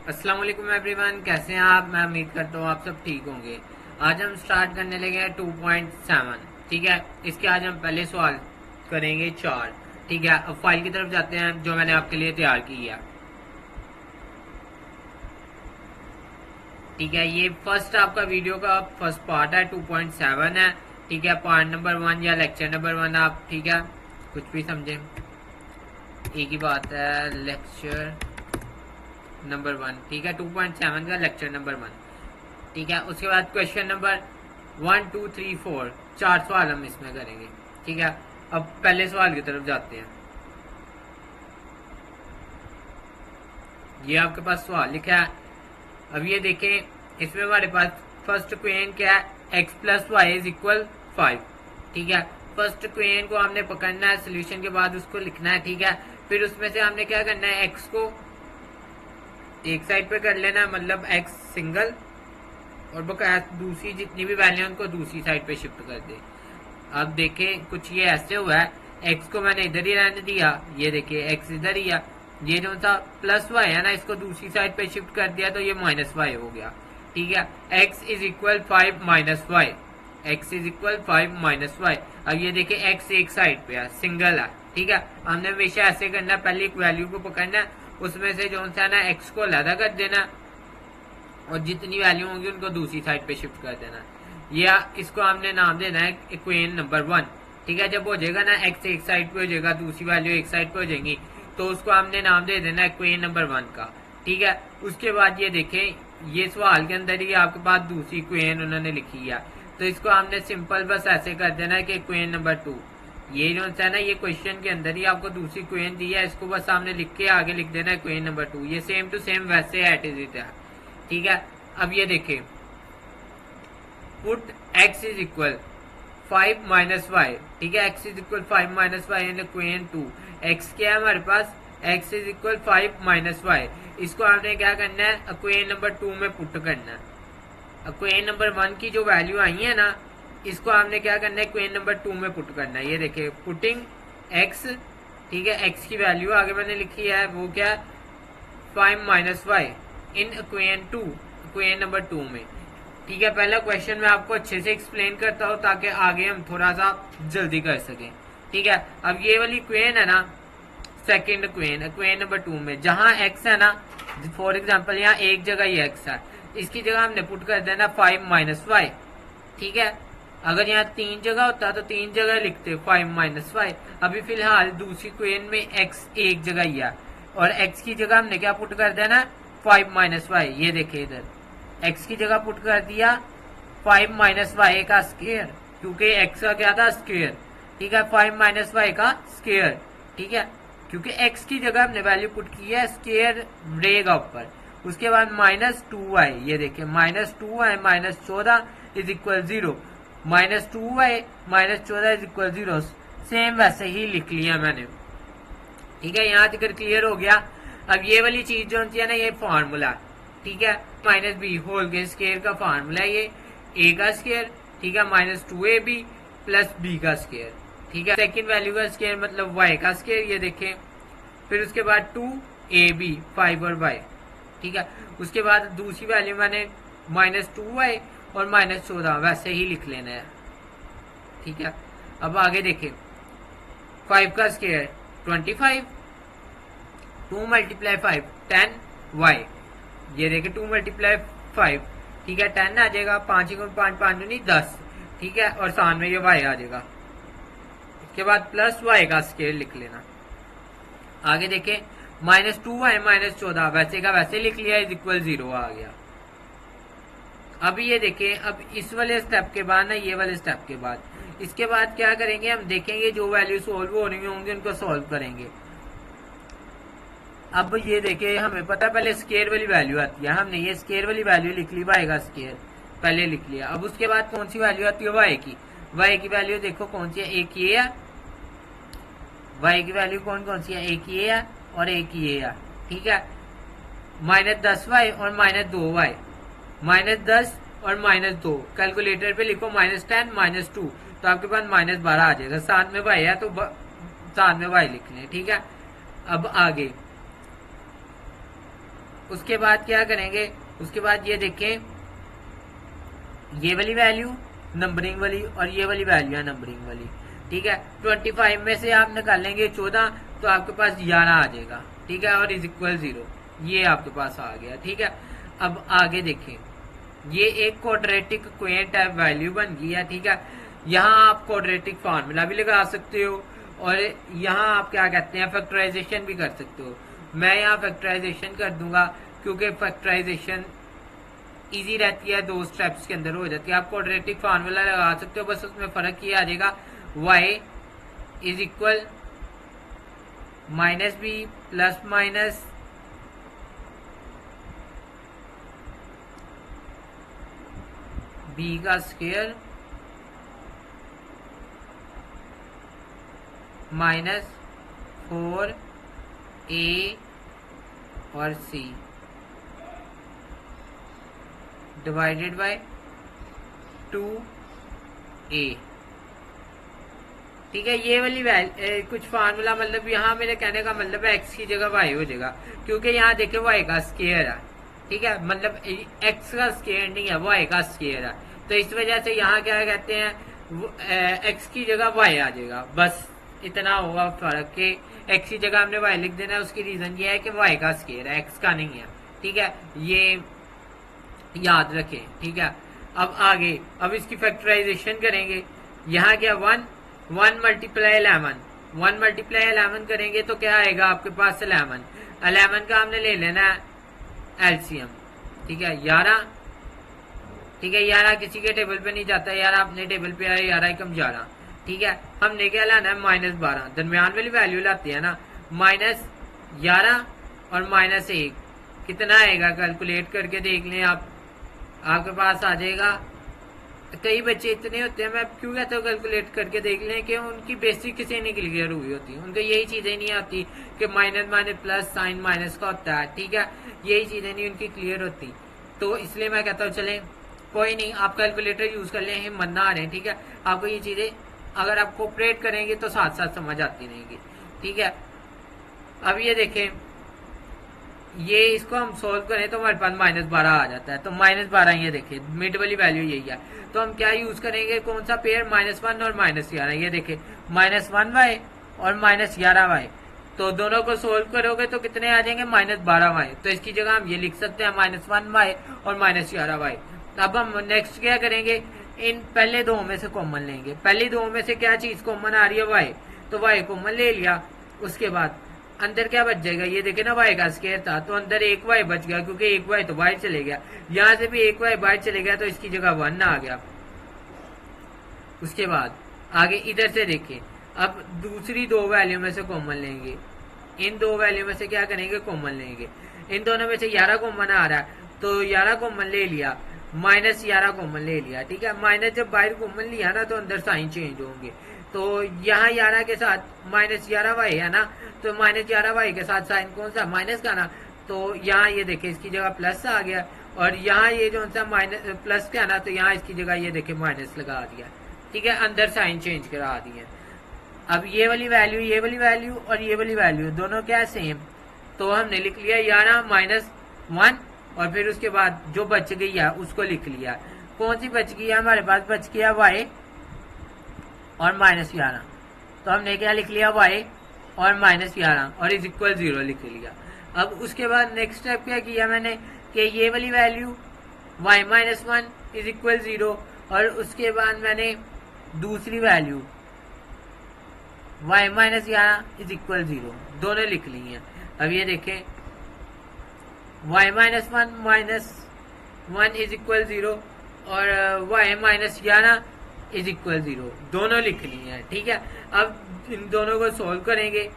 अस्सलाम वालेकुम एवरीवन, कैसे हैं आप। मैं उम्मीद करता हूँ आप सब ठीक होंगे। आज हम स्टार्ट करने लगे हैं 2.7। ठीक है, इसके आज हम पहले सवाल करेंगे 4। ठीक है, अब फाइल की तरफ जाते हैं जो मैंने आपके लिए तैयार की है। ठीक है, ये फर्स्ट आपका वीडियो का फर्स्ट पार्ट है, 2.7 है। ठीक है, पार्ट नंबर 1 या लेक्चर नंबर 1 आप, ठीक है, कुछ भी समझे, एक ही बात है, लेक्चर नंबर 1। ठीक है, 2.7 का लेक्चर नंबर 1। ठीक है, उसके बाद क्वेश्चन नंबर 1 2 3 4, 4 सवाल हम इसमें करेंगे। ठीक है, अब पहले सवाल की तरफ जाते हैं। ये आपके पास सवाल लिखा है। अब ये देखें, इसमें हमारे पास फर्स्ट क्वेश्चन क्या है, x plus y is equal 5। ठीक है, फर्स्ट क्वेश्चन को हमने पकड़ना है, सोल्यूशन के बाद उसको लिखना है। ठीक है, फिर उसमें से हमने क्या करना है, x को एक साइड पे कर लेना, मतलब x सिंगल, और बकाया दूसरी जितनी भी वैल्यू उनको दूसरी साइड पे शिफ्ट कर दे। अब देखें, कुछ ये ऐसे हुआ है, x को मैंने इधर ही रहने दिया, ये देखिए x इधर ही है, ये जो था प्लस वाई है ना, इसको दूसरी साइड पे शिफ्ट कर दिया तो ये माइनस वाई हो गया। ठीक है, x is equal 5 minus y, x is equal 5 minus y. अब ये देखिए x एक साइड पे है, सिंगल है। ठीक है, हमने हमेशा ऐसे करना, पहले एक वैल्यू को पकड़ना, उसमें से जो सा ना x को अलग कर देना और जितनी वैल्यू होंगी उनको दूसरी साइड पे शिफ्ट कर देना। या इसको हमने नाम देना है इक्वेशन नंबर 1। ठीक है, जब हो जाएगा ना x एक साइड पे हो जाएगा, दूसरी वैल्यू एक साइड पे हो जाएंगी, तो उसको हमने नाम दे देना इक्वेशन नंबर 1 का। ठीक है, उसके बाद ये देखें, ये सवाल के अंदर ही आपके पास दूसरी इक्वेशन उन्होंने लिखी है, तो इसको हमने सिंपल बस ऐसे कर देना है कि इक्वेशन नंबर 2। ये जो है ना, ये क्वेश्चन के अंदर ही आपको दूसरी इक्वेशन दी है, इसको बस सामने लिख के आगे लिख देना है इक्वेशन नंबर 2। ये सेम टू सेम वैसे एट इज इट है। ठीक है, अब ये देखें, put x is equal 5 minus y. ठीक है, x is equal 5 minus y in equation 2। x क्या है हमारे पास, x is equal 5 minus y. इसको आपने क्या करना है, इक्वेशन नंबर 2 में पुट करना है। इक्वेशन नंबर 1 की जो वैल्यू आई है ना, इसको आपने क्या करना है, इक्वेशन नंबर 2 में पुट करना है। ये देखिए, पुटिंग x। ठीक है, x की वैल्यू आगे मैंने लिखी है, वो क्या है, 5 minus y in equation 2, equation number 2 में। ठीक है, पहला क्वेश्चन मैं आपको अच्छे से एक्सप्लेन करता हूँ ताकि आगे हम थोड़ा सा जल्दी कर सकें। ठीक है, अब ये वाली इक्वेशन है ना, सेकंड इक्वेशन, इक्वेशन नंबर 2 में जहां x है ना, फॉर एग्जांपल यहाँ एक जगह ही x है, इसकी जगह हमने पुट कर देना 5 माइनस वाई। ठीक है, अगर यहाँ 3 जगह होता तो 3 जगह लिखते 5 माइनस वाई। अभी फिलहाल दूसरी इक्वेशन में x एक जगह ही है, और x की जगह हमने क्या पुट कर देना, 5 माइनस वाई। ये देखिए, इधर x की जगह पुट कर दिया 5 माइनस वाई का स्क्वायर, क्योंकि x का क्या था, स्क्वायर। ठीक है, 5 माइनस वाई का स्क्वायर। ठीक है, क्योंकि x की जगह हमने वैल्यू पुट की है, स्क्वायर रहेगा ऊपर। उसके बाद माइनस 2y, ये देखिए minus 2y minus 14 is equal 0, minus 2y minus 14 is equal 0। Same वैसे ही लिख लिया मैंने। ठीक है, यहाँ तक क्लियर हो गया। अब ये वाली चीज जो होती है ना, ये फॉर्मूला, ठीक है, माइनस बी होल के स्क्वायर का फार्मूला है ये, ए का स्क्वायर। ठीक है, माइनस 2ab प्लस बी का स्क्वायर। ठीक है, सेकंड वैल्यू का स्क्वायर मतलब y का स्क्वायर। ये देखें, फिर उसके बाद 2ab 5 और y। ठीक है, उसके बाद दूसरी वैल्यू मैंने माइनस 2y और माइनस 14 वैसे ही लिख लेना है। ठीक है, अब आगे देखें, 5 का स्क्वायर 25, 2 मल्टीप्लाई 5 10y। ये देखे 2 मल्टीप्लाई 5, ठीक है, 10 आ जाएगा, 5 5 5 नहीं 10। ठीक है, और साथ में ये y आ जाएगा। इसके बाद प्लस y का स्क्वायर लिख लेना। आगे देखें, माइनस 2y माइनस 14 वैसे का वैसे लिख लिया, इज इक्वल 0 आ गया। अब ये देखें, अब इस वाले स्टेप के बाद ना, ये वाले स्टेप के बाद, इसके बाद क्या करेंगे, हम देखेंगे जो वैल्यू सोल्व हो रही होंगी उनको सोल्व करेंगे। अब ये देखिए, हमें पता है पहले स्क्वायर वाली वैल्यू आती है, हमने ये स्क्वायर वाली वैल्यू लिख ली, y का स्क्वायर पहले लिख लिया। अब उसके बाद कौन सी वैल्यू आती है, y की वैल्यू देखो कौन सी है, एक ये है, y की वैल्यू कौन कौन सी है, एक ये है और एक ये है। ठीक है, माइनस 10y और माइनस 2y, माइनस 10 और माइनस 2, कैलकुलेटर पे लिखो माइनस 10 माइनस 2, तो आपके पास माइनस 12 आ जाएगा। साथ में y है तो साथ में y लिख लें। ठीक है, अब आगे उसके बाद क्या करेंगे, उसके बाद ये देखें, ये वाली वैल्यू नंबरिंग वाली और ये वाली वैल्यू है नंबरिंग वाली, ठीक है। 25 में से आप निकालेंगे 14 तो आपके पास 11 आ जाएगा, ठीक है, और इज इक्वल 0, ये आपके पास आ गया, ठीक है। अब आगे देखें, ये एक क्वाड्रेटिक क्वेंट है, वैल्यू बन गई है, ठीक है। यहाँ आप क्वाड्रेटिक फार्मूला भी लगा सकते हो और यहाँ आप क्या कहते हैं फैक्टराइजेशन भी कर सकते हो। मैं यहाँ फैक्टराइजेशन कर दूंगा क्योंकि फैक्टराइजेशन इजी रहती है, 2 स्टेप्स के अंदर हो जाती है। आप क्वाड्रेटिक फार्मूला लगा सकते हो, बस उसमें फर्क ये आ जाएगा, y is equal minus B plus minus B का स्क्वायर माइनस 4a और c डिवाइडेड बाय 2a, ठीक है। ये वाली कुछ फार्मूला, मतलब यहाँ मेरे कहने का मतलब है x की जगह y हो जाएगा, क्योंकि यहाँ देखे y का स्क्वायर है, ठीक है, मतलब x का स्क्वायर नहीं है, y का स्क्वायर है, तो इस वजह से यहाँ क्या कहते हैं x की जगह y आ जाएगा, बस इतना होगा फर्क कि x की जगह हमने y लिख देना है। उसकी रीजन ये है कि y का स्क्वायर है, x का नहीं है, ठीक है, ये याद रखें, ठीक है। अब आगे, अब इसकी फैक्टराइजेशन करेंगे, यहाँ क्या 1 मल्टीप्लाई 11 करेंगे तो क्या आएगा आपके पास 11 का हमने ले लेना है एलसीएम, ठीक है, 11, ठीक है। 11 किसी के टेबल पे नहीं जाता, 11 अपने टेबल पे आए, 11 कम 11, ठीक है। हमने क्या लाना है -12, दरमियान वाली वैल्यू लाती है ना, -11 और -1 कितना आएगा, कैलकुलेट करके देख लें आप, आपके पास आ जाएगा। कई बच्चे इतने होते हैं, मैं क्यों कहता हूँ कैलकुलेट करके देख लें, कि उनकी बेसिक किसी नहीं क्लियर हुई होती, उनको यही चीजें नहीं आती कि minus minus plus sign minus का होता है, ठीक है, यही चीजें नहीं उनकी क्लियर होती, तो इसलिए मैं कहता हूँ चलें कोई नहीं, आप कैलकुलेटर यूज कर लें, हिम्मत ना आ रहे, ठीक है। आपको ये चीजें अगर आप कोऑपरेट करेंगे तो साथ साथ समझ आती रहेंगी, ठीक है। अब ये देखें, ये इसको हम सोल्व करें तो हमारे पास -12 आ जाता है, तो -12 ये देखें मिड वाली वैल्यू यही है, तो हम क्या यूज करेंगे, कौन सा पेयर, -1 और -11, ये देखें -1y और -11y, तो दोनों को सोल्व करोगे तो कितने आ जाएंगे -12y, तो इसकी जगह हम ये लिख सकते हैं -1y और -11y। अब हम नेक्स्ट क्या करेंगे, इन पहले दो में से कॉमन लेंगे, पहली दो में से क्या चीज कॉमन आ रही है y, तो y कॉमन ले लिया, उसके बाद अंदर क्या बच जाएगा, ये देखे ना y का स्क्वायर था, तो अंदर 1y बच गया, क्योंकि 1y तो बाहर चले गया, यहाँ से भी 1y बाहर चले गया, तो इसकी जगह 1 आ गया। उसके बाद आगे इधर से देखें, अब दूसरी दो वैल्यू में से कॉमन लेंगे, इन दो वैल्यू में से क्या करेंगे, कॉमन लेंगे, इन दोनों में से 11 कॉमन आ रहा है, तो 11 कॉमन ले लिया, -11 कॉमन ले लिया, ठीक है। माइनस जब बाहर कॉमन लिया ना तो अंदर साइन चेंज होंगे, तो यहाँ 11 के साथ -11y है ना, तो -11y के साथ साइन कौन सा, माइनस का ना, तो यहाँ ये देखे इसकी जगह प्लस आ गया, और यहाँ ये जो सा माइनस प्लस का ना, तो यहाँ इसकी जगह ये देखे माइनस लगा दिया, ठीक है, अंदर साइन चेंज करा दिए। अब ये वाली वैल्यू और ये वाली वैल्यू दोनों क्या सेम, तो हमने लिख लिया 11 -1 और फिर उसके बाद जो बच गई है उसको लिख लिया, कौन सी बच गई है, हमारे पास बच गया y और -11, तो हमने क्या लिख लिया y और -11 और इज इक्वल 0 लिख लिया। अब उसके बाद नेक्स्ट स्टेप क्या किया मैंने, कि ये वाली वैल्यू y -1 इज इक्वल 0, और उसके बाद मैंने दूसरी वैल्यू y -11 इज इक्वल 0 दोनों लिख ली हैं। अब ये देखें y -1 इज इक्वल 0 और y -11 इज इक्वल 0 दोनों लिख ली हैं, ठीक है। अब इन दोनों को सोल्व करेंगे,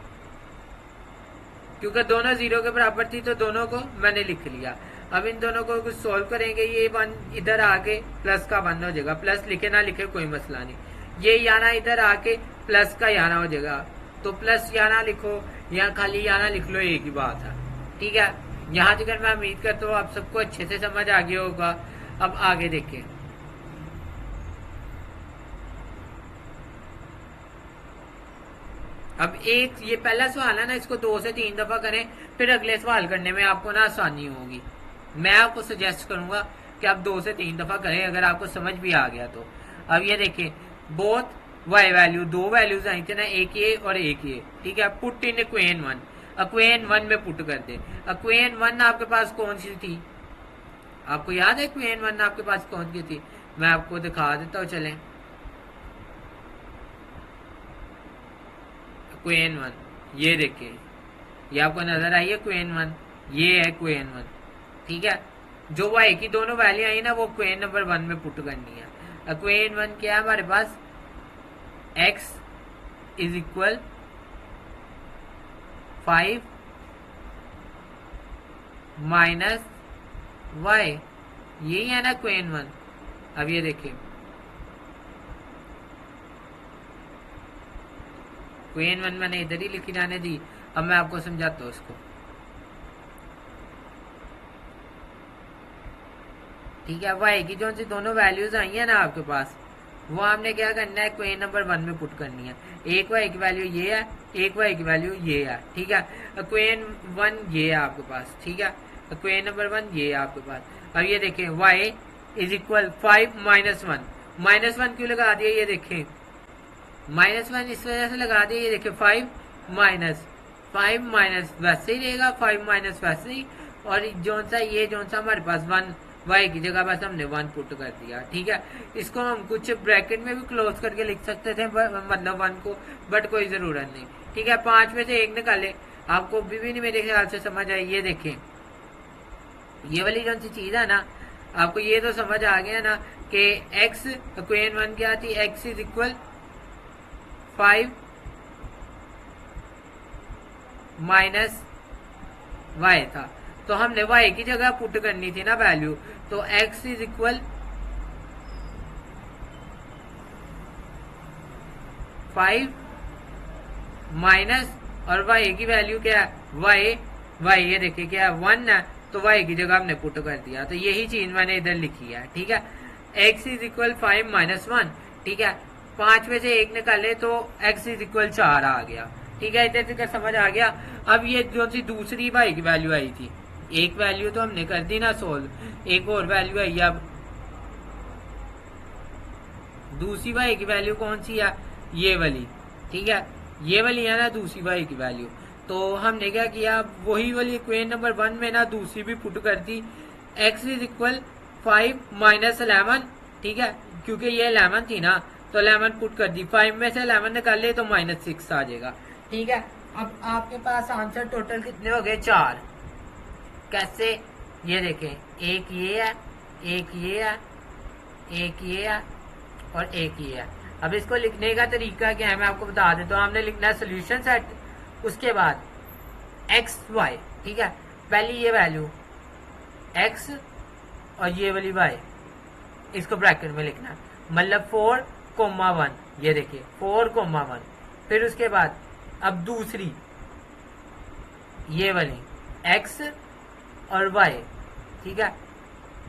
क्योंकि दोनों 0 के बराबर थी तो दोनों को मैंने लिख लिया। अब इन दोनों को कुछ सोल्व करेंगे, ये 1 इधर आके प्लस का 1 हो जाएगा, प्लस लिखे ना लिखे कोई मसला नहीं, ये 11 इधर आके प्लस का 11 हो जाएगा, तो प्लस 11 लिखो या खाली 11 लिख लो, एक ही बात है, ठीक है। यहाँ तक मैं उम्मीद करता हूँ आप सबको अच्छे से समझ आ गया होगा। अब आगे देखें, अब एक ये पहला सवाल है ना, इसको 2 से 3 दफा करें फिर अगले सवाल करने में आपको ना आसानी होगी। मैं आपको सजेस्ट करूंगा कि आप 2 से 3 दफा करें, अगर आपको समझ भी आ गया तो। अब ये देखें, बोथ वाई वैल्यू, 2 वैल्यूज आई थे ना, एक ये और एक ये, ठीक है। पुट इन इक्वेशन 1, इक्वेशन 1 में पुट कर दे। इक्वेशन 1 आपके पास कौन सी थी, आपको याद है इक्वेशन 1 आपके पास कौन सी थी? मैं आपको दिखा देता हूँ, चलें। इक्वेशन 1 ये देखिए, ये आपको नजर आई है इक्वेशन 1, ये है इक्वेशन 1, ठीक है। जो वाई की दोनों वैल्यू आई ना वो इक्वेशन नंबर 1 में पुट करनी है। इक्वेशन 1 क्या है हमारे पास, x is equal 5 minus y, यही है ना इक्वेशन 1। अब ये देखिए, इक्वेशन 1 मैंने इधर ही लिखी जाने दी, अब मैं आपको समझाता हूँ इसको, ठीक है। वाई की जो सी दोनों वैल्यूज आई है ना आपके पास, वो हमने क्या करना है, इक्वेशन नंबर 1 में पुट करनी है। एक वाई की वैल्यू ये है, एक वाई की वैल्यू ये है, ठीक है। इक्वेशन 1 ये है आपके पास, ठीक है। इक्वेशन नंबर 1 ये है आपके पास। अब ये देखें, y is equal 5 minus 1, minus 1 क्यों लगा दिया, ये देखें माइनस 1 इस वजह से लगा दिया, ये देखें 5 माइनस वैसे ही रहेगा, 5 माइनस वैसे ही, और जोन सा हमारे पास 1 वाई की जगह बस हमने 1 पुट कर दिया, ठीक है। इसको हम कुछ ब्रैकेट में भी क्लोज करके लिख सकते थे, मतलब 1 को, बट कोई जरूरत नहीं, ठीक है। 5 में से 1 निकाले, आपको भी नहीं मेरे ख्याल से समझ आई। ये देखें, ये वाली जो सी चीज है ना, आपको ये तो समझ आ गया ना कि x इक्वेशन 1 क्या थी, x is equal 5 minus y था, तो हमने y की जगह पुट करनी थी ना वैल्यू, तो x इज इक्वल 5 माइनस, और y की वैल्यू क्या है, y ये देखिए क्या है 1 है, तो y की जगह हमने पुट कर दिया, तो यही चीज मैंने इधर लिखी है, ठीक है। x इज इक्वल 5 माइनस 1, ठीक है। 5 में से 1 निकाले तो x इज इक्वल 4 आ गया, ठीक है। इधर तक समझ आ गया। अब ये जो सी दूसरी y की वैल्यू आई थी, एक वैल्यू तो हमने कर दी ना सोल्व, एक और वैल्यू आई। अब दूसरी वाई की वैल्यू कौन सी है, ये वाली, ठीक है। ये वाली है ना दूसरी वाई की वैल्यू, तो हमने क्या किया, वही वाली इक्वेशन नंबर 1 में ना दूसरी भी पुट कर दी। x इज इक्वल 5 माइनस 11, ठीक है, क्योंकि ये 11 थी ना, तो 11 पुट कर दी। 5 में से 11 निकाल ले तो माइनस 6 आ जाएगा, ठीक है। अब आपके पास आंसर टोटल कितने हो गए, 4। कैसे, ये देखें, एक ये है, एक ये है, एक ये है, और एक ये है। अब इसको लिखने का तरीका क्या है मैं आपको बता देता हूँ। हमने लिखना है सोल्यूशन सेट, उसके बाद एक्स वाई, ठीक है। पहली ये वैल्यू एक्स और ये वाली वाई, इसको ब्रैकेट में लिखना है, मतलब 4,1, ये देखिए 4,1। फिर उसके बाद अब दूसरी ये वाली एक्स और वाई, ठीक है,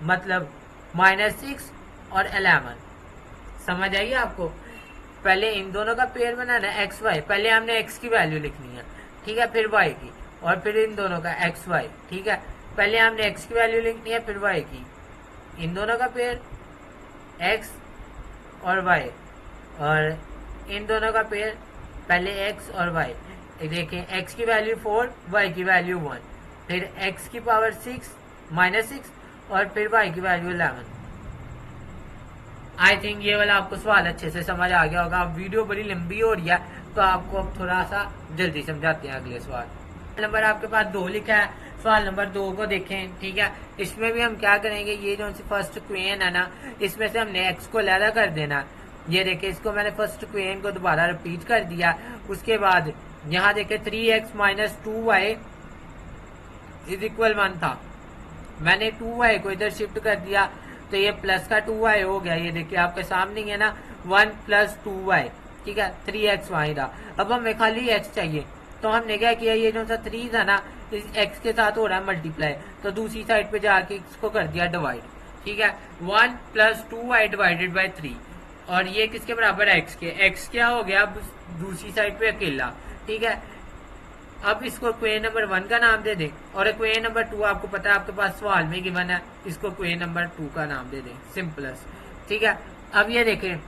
मतलब -6 और 11। समझ आइए आपको। पहले इन दोनों का पेयर बनाना है एक्स वाई, पहले हमने एक्स की वैल्यू लिखनी है, ठीक है, फिर वाई की, और फिर इन दोनों का एक्स वाई, ठीक है। पहले हमने एक्स की वैल्यू लिखनी है, फिर वाई की, इन दोनों का पेयर एक्स और वाई, और इन दोनों का पेयर पहले एक्स और वाई। देखें, एक्स की वैल्यू 4, वाई की वैल्यू 1, फिर एक्स की पावर 6 -6, और फिर वाई की वैल्यू 11। आई थिंक ये वाला आपको सवाल अच्छे से समझ आ गया होगा। अब वीडियो बड़ी लंबी हो रही है, तो आपको अब थोड़ा सा जल्दी समझाते हैं अगले सवाल। नंबर आपके पास 2 लिखा है, सवाल नंबर 2 को देखें, ठीक है। इसमें भी हम क्या करेंगे, ये जो फर्स्ट इक्वेशन है ना, इसमें से हमने एक्स को अलग कर देना। ये देखें, इसको मैंने फर्स्ट इक्वेशन को दोबारा रिपीट कर दिया। उसके बाद यहाँ देखें 3x - 2y इज इक्वल 1 था, मैंने 2y को इधर शिफ्ट कर दिया, तो ये प्लस का 2y हो गया। ये देखिए आपके सामने है ना, 1 + 2y, ठीक है, 3x वहीं था। अब हमें खाली x चाहिए, तो हमने क्या किया, ये जो सा 3 था ना, इस x के साथ हो रहा है मल्टीप्लाई, तो दूसरी साइड पे जाके इसको कर दिया डिवाइड, ठीक है। 1 + 2y डिवाइडेड बाई 3, और ये किसके बराबर है, x के। x क्या हो गया अब दूसरी साइड पे अकेला, ठीक है। अब इसको क्वेश्चन नंबर 1 का नाम दे दें और क्वेश्चन नंबर 2 आपको पता है आपके पास सवाल में गिवन है, इसको क्वेश्चन नंबर 2 का नाम दे दें, सिंपलेस्ट। ठीक है, अब ये देखें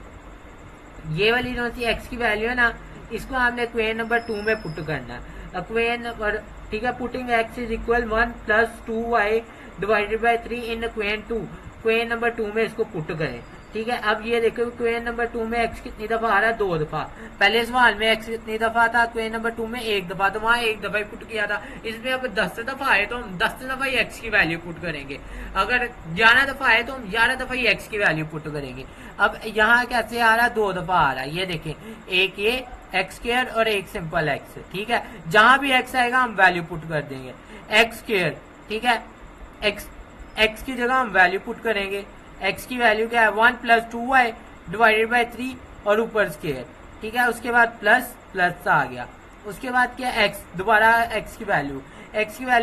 ये वाली जो सी एक्स की वैल्यू है ना, इसको आपने क्वेश्चन नंबर 2 में पुट करना है। क्वेश्चन नंबर, ठीक है, putting x is equal 1 + 2y divided by 3 in question 2, question number 2 में इसको पुट करें। ठीक है, अब ये देखो क्वेश्चन नंबर 2 में एक्स कितनी दफा आ रहा है, 2 दफा। पहले सवाल में एक्स कितनी दफा था, क्वेश्चन नंबर 2 में 1 दफा, तो वहां 1 दफा ही पुट किया था। इसमें अब 10 दफा आए तो हम 10 दफा ही एक्स की वैल्यू पुट करेंगे। अगर 11 दफा आए तो हम 11 दफा ही एक्स की वैल्यू पुट करेंगे। अब यहाँ कैसे आ रहा है, 2 दफा आ रहा है। ये देखें, एक ये एक्स स्क्वायर और एक सिंपल एक्स। ठीक है, जहां भी एक्स आएगा हम वैल्यू पुट कर देंगे, एक्स स्क्वायर। ठीक है, एक्स की जगह हम वैल्यू पुट करेंगे। एक्स की वैल्यू क्या है, 1 + 2y डिवाइडेड बाई 3 और ऊपर स्क्वायर। ठीक है, उसके बाद प्लस प्लस आ गया। उसके बाद क्या, एक्स, दोबारा एक्स की वैल्यू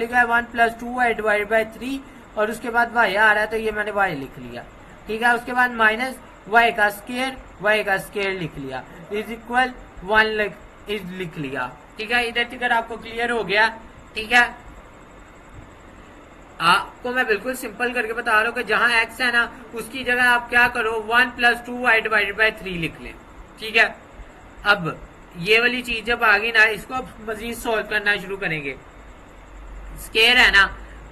क्या है, 1 + 2y डिवाइडेड बाई 3 और उसके बाद y आ रहा है, तो ये मैंने y लिख लिया। ठीक है, उसके बाद माइनस y का स्क्वायर लिख लिया, इज इक्वल 1 लिख लिया। ठीक है, इधर तक आपको क्लियर हो गया। ठीक है, आपको मैं बिल्कुल सिंपल करके बता रहा हूँ कि जहां x है ना, उसकी जगह आप क्या करो, 1 + 2y डिवाइडेड बाई 3 लिख लें। ठीक है, अब ये वाली चीज जब आ गई ना, इसको अब मजीद सोल्व करना शुरू करेंगे। स्केयर है ना,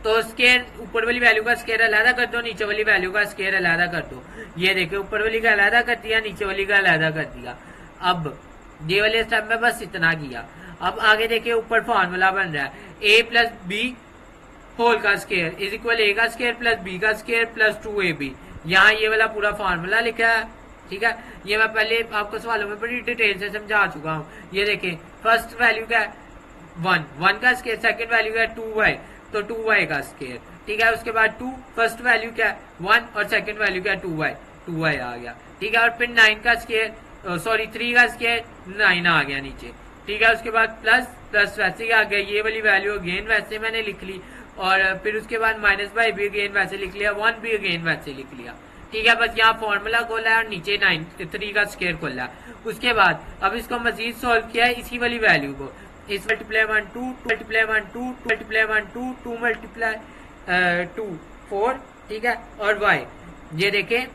तो स्केयर ऊपर वाली वैल्यू का स्केयर अलहदा कर दो, नीचे वाली वैल्यू का स्केयर अलहदा कर दो। ये देखो, ऊपर वाली का अलहदा कर दिया, नीचे वाली का अलहदा कर दिया। अब ये वाले स्टेप में बस इतना किया। अब आगे देखिए, ऊपर फॉर्मूला बन रहा है, a + b होल का स्केयर इज इक्वल a का स्केयर + b का स्केयर + 2ab। यहाँ ये वाला पूरा फॉर्मूला लिखा है। ठीक है, ये मैं पहले आपको सवालों में बड़ी डिटेल से समझा चुका हूँ। ये देखें, फर्स्ट वैल्यू क्या है, 1 का स्केयर, सेकंड वैल्यू क्या है 2y, तो 2y का स्केयर। ठीक है, उसके बाद 2, फर्स्ट वैल्यू क्या है 1 और सेकंड वैल्यू क्या है 2y आ गया। ठीक है, और फिर 9 का स्केयर, सॉरी 3 का स्केयर 9 आ गया नीचे। ठीक है, उसके बाद प्लस प्लस वैसे ही आ गया, ये वाली वैल्यू अगेन वैसे मैंने लिख ली, और फिर उसके बाद -y भी अगेन वैसे लिख लिया, 1 भी अगेन वैसे लिख लिया। ठीक है, बस यहाँ फॉर्मूला खोला है और नीचे 3 का स्केयर खोला है। उसके बाद अब इसको मजीद सोल्व किया है, इसी वाली वैल्यू को, इस मल्टीप्लाई 1 2 मल्टीप्लाई 1 2 मल्टीप्लाई 1 2 2 मल्टीप्लाई 2 4। ठीक है, और y, ये देखें,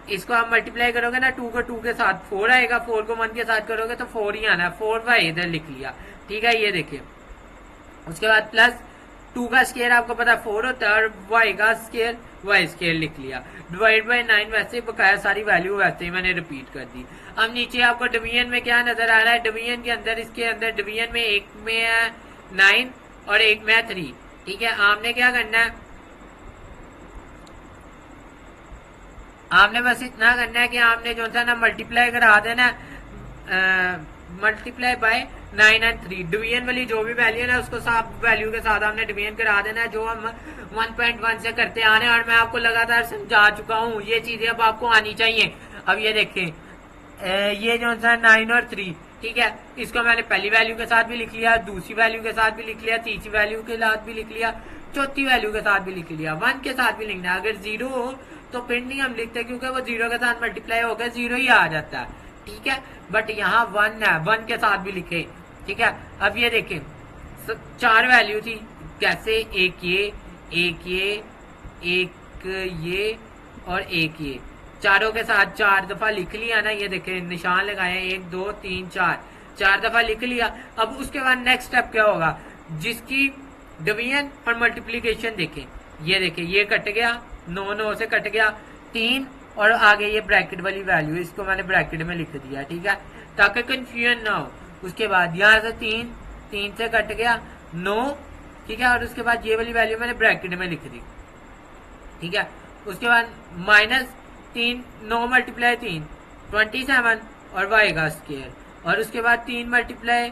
इसको आप मल्टीप्लाई करोगे ना, 2 को 2 के साथ 4 आएगा, 4 को 1 के साथ करोगे तो 4 ही आना है, 4y इधर लिख लिया। ठीक है, ये देखिए, उसके बाद प्लस 2 का स्केयर आपको पता 4 होता है, और y का स्केयर y स्केयर लिख लिया, डिवाइड बाई 9 वैसे बकाया सारी वैल्यू वैसे ही मैंने रिपीट कर दी। अब नीचे आपको डिवीजन में क्या नजर आ रहा है, डिवीजन के अंदर, इसके अंदर डिवीजन में एक में है 9 और एक में 3। ठीक है, आपने क्या करना है, आपने बस इतना करना है कि आपने जो था ना मल्टीप्लाई करा देना, मल्टीप्लाई बाय 9 और 3, डिवीजन वाली जो भी वैल्यू है ना, उसको सब वैल्यू के साथ आपने डिवीजन करा देना है, जो हम 1.1 से करते आ रहे हैं, और मैं आपको लगातार समझा चुका हूँ। ये चीजें अब आपको आनी चाहिए। अब ये देखें, ये जो था 9 और 3, ठीक है, इसको मैंने पहली वैल्यू के साथ भी लिख लिया, दूसरी वैल्यू के साथ भी लिख लिया, तीसरी वैल्यू के साथ भी लिख लिया, चौथी वैल्यू के साथ भी लिख लिया, 1 के साथ भी लिखना है। अगर 0 हो तो फिर नहीं हम लिखते, क्योंकि वो 0 के साथ मल्टीप्लाई होकर 0 ही आ जाता है। ठीक है, बट यहाँ 1 है, 1 के साथ भी लिखे। ठीक है, अब ये देखें, 4 वैल्यू थी, कैसे, एक ये और एक ये, चारों के साथ 4 दफा लिख लिया ना। ये देखें, निशान लगाए, 1 2 3 4 दफा लिख लिया। अब उसके बाद नेक्स्ट स्टेप क्या होगा, जिसकी डिवीजन और मल्टीप्लीकेशन देखें, ये देखें, ये कट गया, 9 से कट गया, 3 और आगे ये ब्रैकेट वाली वैल्यू, इसको मैंने ब्रैकेट में लिख दिया। ठीक है, ताकि कंफ्यूजन ना हो। उसके बाद यहाँ से 3 से कट गया 9। ठीक है, और उसके बाद ये वाली वैल्यू मैंने ब्रैकेट में लिख दी। ठीक है, उसके बाद -3, 9 मल्टीप्लाई 3 27 और y का स्केयर, और उसके बाद 9 मल्टीप्लाई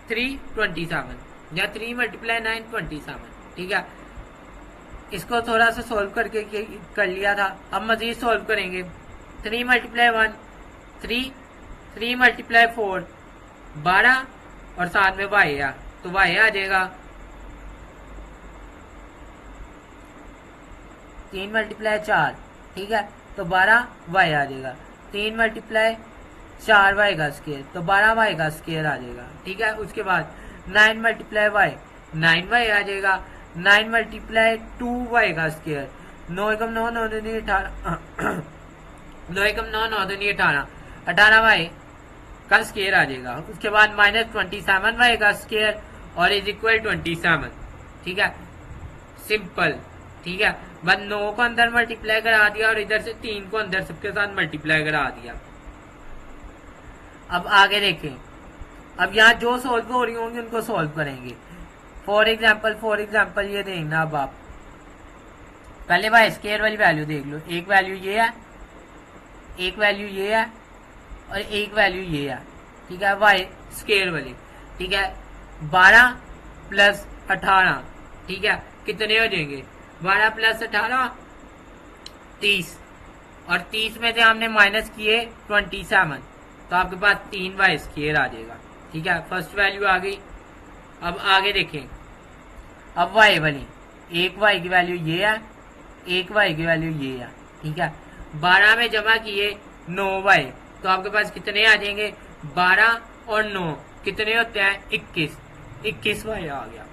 3 27, या 3 मल्टीप्लाई 9 27। ठीक है, इसको थोड़ा सा सोल्व करके कर लिया था, अब मजीद सोल्व करेंगे। 3 मल्टीप्लाई 1 3, 3 मल्टीप्लाई 4 12, और साथ में y आ, तो y आ जाएगा 3 मल्टीप्लाई 4। ठीक है, तो 12 y आ जाएगा। 3 मल्टीप्लाई 4y का स्केयर, तो 12y का स्केयर आ जाएगा। ठीक है, उसके बाद 9 मल्टीप्लाई y, 9y आ जाएगा। 9 मल्टीप्लाई 2y का स्केयर, 9 एकम 9, 9 दूनी 18, 9 एकम 9, 9 दूनी 18, 18y का स्केयर आ जाएगा। उसके बाद -27y का स्केयर और इज इक्वल 27। ठीक है, सिंपल। ठीक है, बस 9 को अंदर मल्टीप्लाई करा दिया और इधर से 3 को अंदर सबके साथ मल्टीप्लाई करा दिया। अब आगे देखें, अब यहाँ जो सॉल्व हो रही होंगी उनको सॉल्व करेंगे। फॉर एग्जाम्पल ये देखना, अब आप पहले वाई स्केयर वाली वैल्यू देख लो। एक वैल्यू ये है, एक वैल्यू ये है और एक वैल्यू ये है। ठीक है, वाई स्केयर वाली। ठीक है, 12 प्लस 18, ठीक है, कितने हो जाएंगे? 12 प्लस 18 30, और 30 में से हमने माइनस किए 27, तो आपके पास 3y स्केयर आ जाएगा। ठीक है, फर्स्ट वैल्यू आ गई। अब आगे देखें, अब y वाली, एक y की वैल्यू ये है, एक y की वैल्यू ये है। ठीक है, 12 में जमा किए 9y, तो आपके पास कितने आ जाएंगे? 12 और 9 कितने होते हैं? 21, 21y आ गया।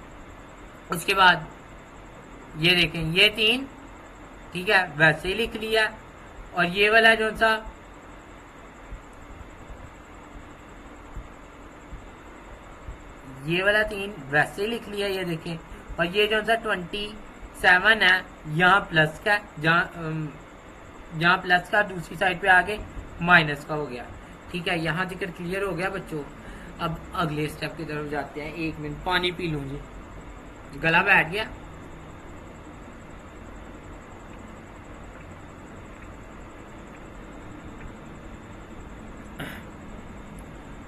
उसके बाद ये देखें, ये 3, ठीक है, वैसे ही लिख लिया, और ये वाला जो सा ये वाला 3 वैसे ही लिख लिया, ये देखें। और ये जो सा 27 है, यहाँ प्लस का, जहाँ प्लस का दूसरी साइड पे आगे माइनस का हो गया। ठीक है, यहाँ जिक्र क्लियर हो गया बच्चों। अब अगले स्टेप की तरफ जाते हैं। 1 मिनट पानी पी लूं जी, गला बैठ गया।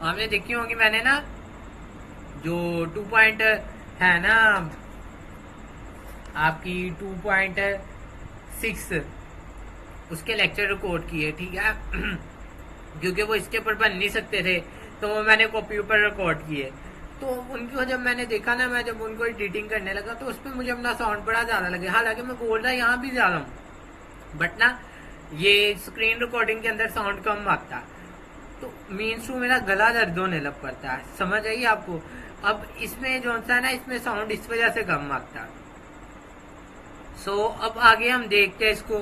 आपने देखी होगी मैंने ना, जो 2 पॉइंट है ना आपकी 2.6, उसके लेक्चर रिकॉर्ड किए। ठीक है, क्योंकि वो इसके ऊपर बन नहीं सकते थे, तो वो मैंने कॉपी ऊपर रिकॉर्ड किए। तो उनको जब मैंने देखा ना, मैं जब उनको एडिटिंग करने लगा, तो उसमें मुझे अपना साउंड बड़ा ज्यादा लगे। हालांकि मैं बोल रहा यहाँ भी ज्यादा हूँ, बट ना ये स्क्रीन रिकॉर्डिंग के अंदर साउंड कम आता, तो मीन्स टू मेरा गला दर्द होने लग पड़ता है। समझ आई आपको? अब इसमें जो सा ना, इसमें साउंड इस वजह से कम आता है। सो अब आगे हम देखते हैं इसको।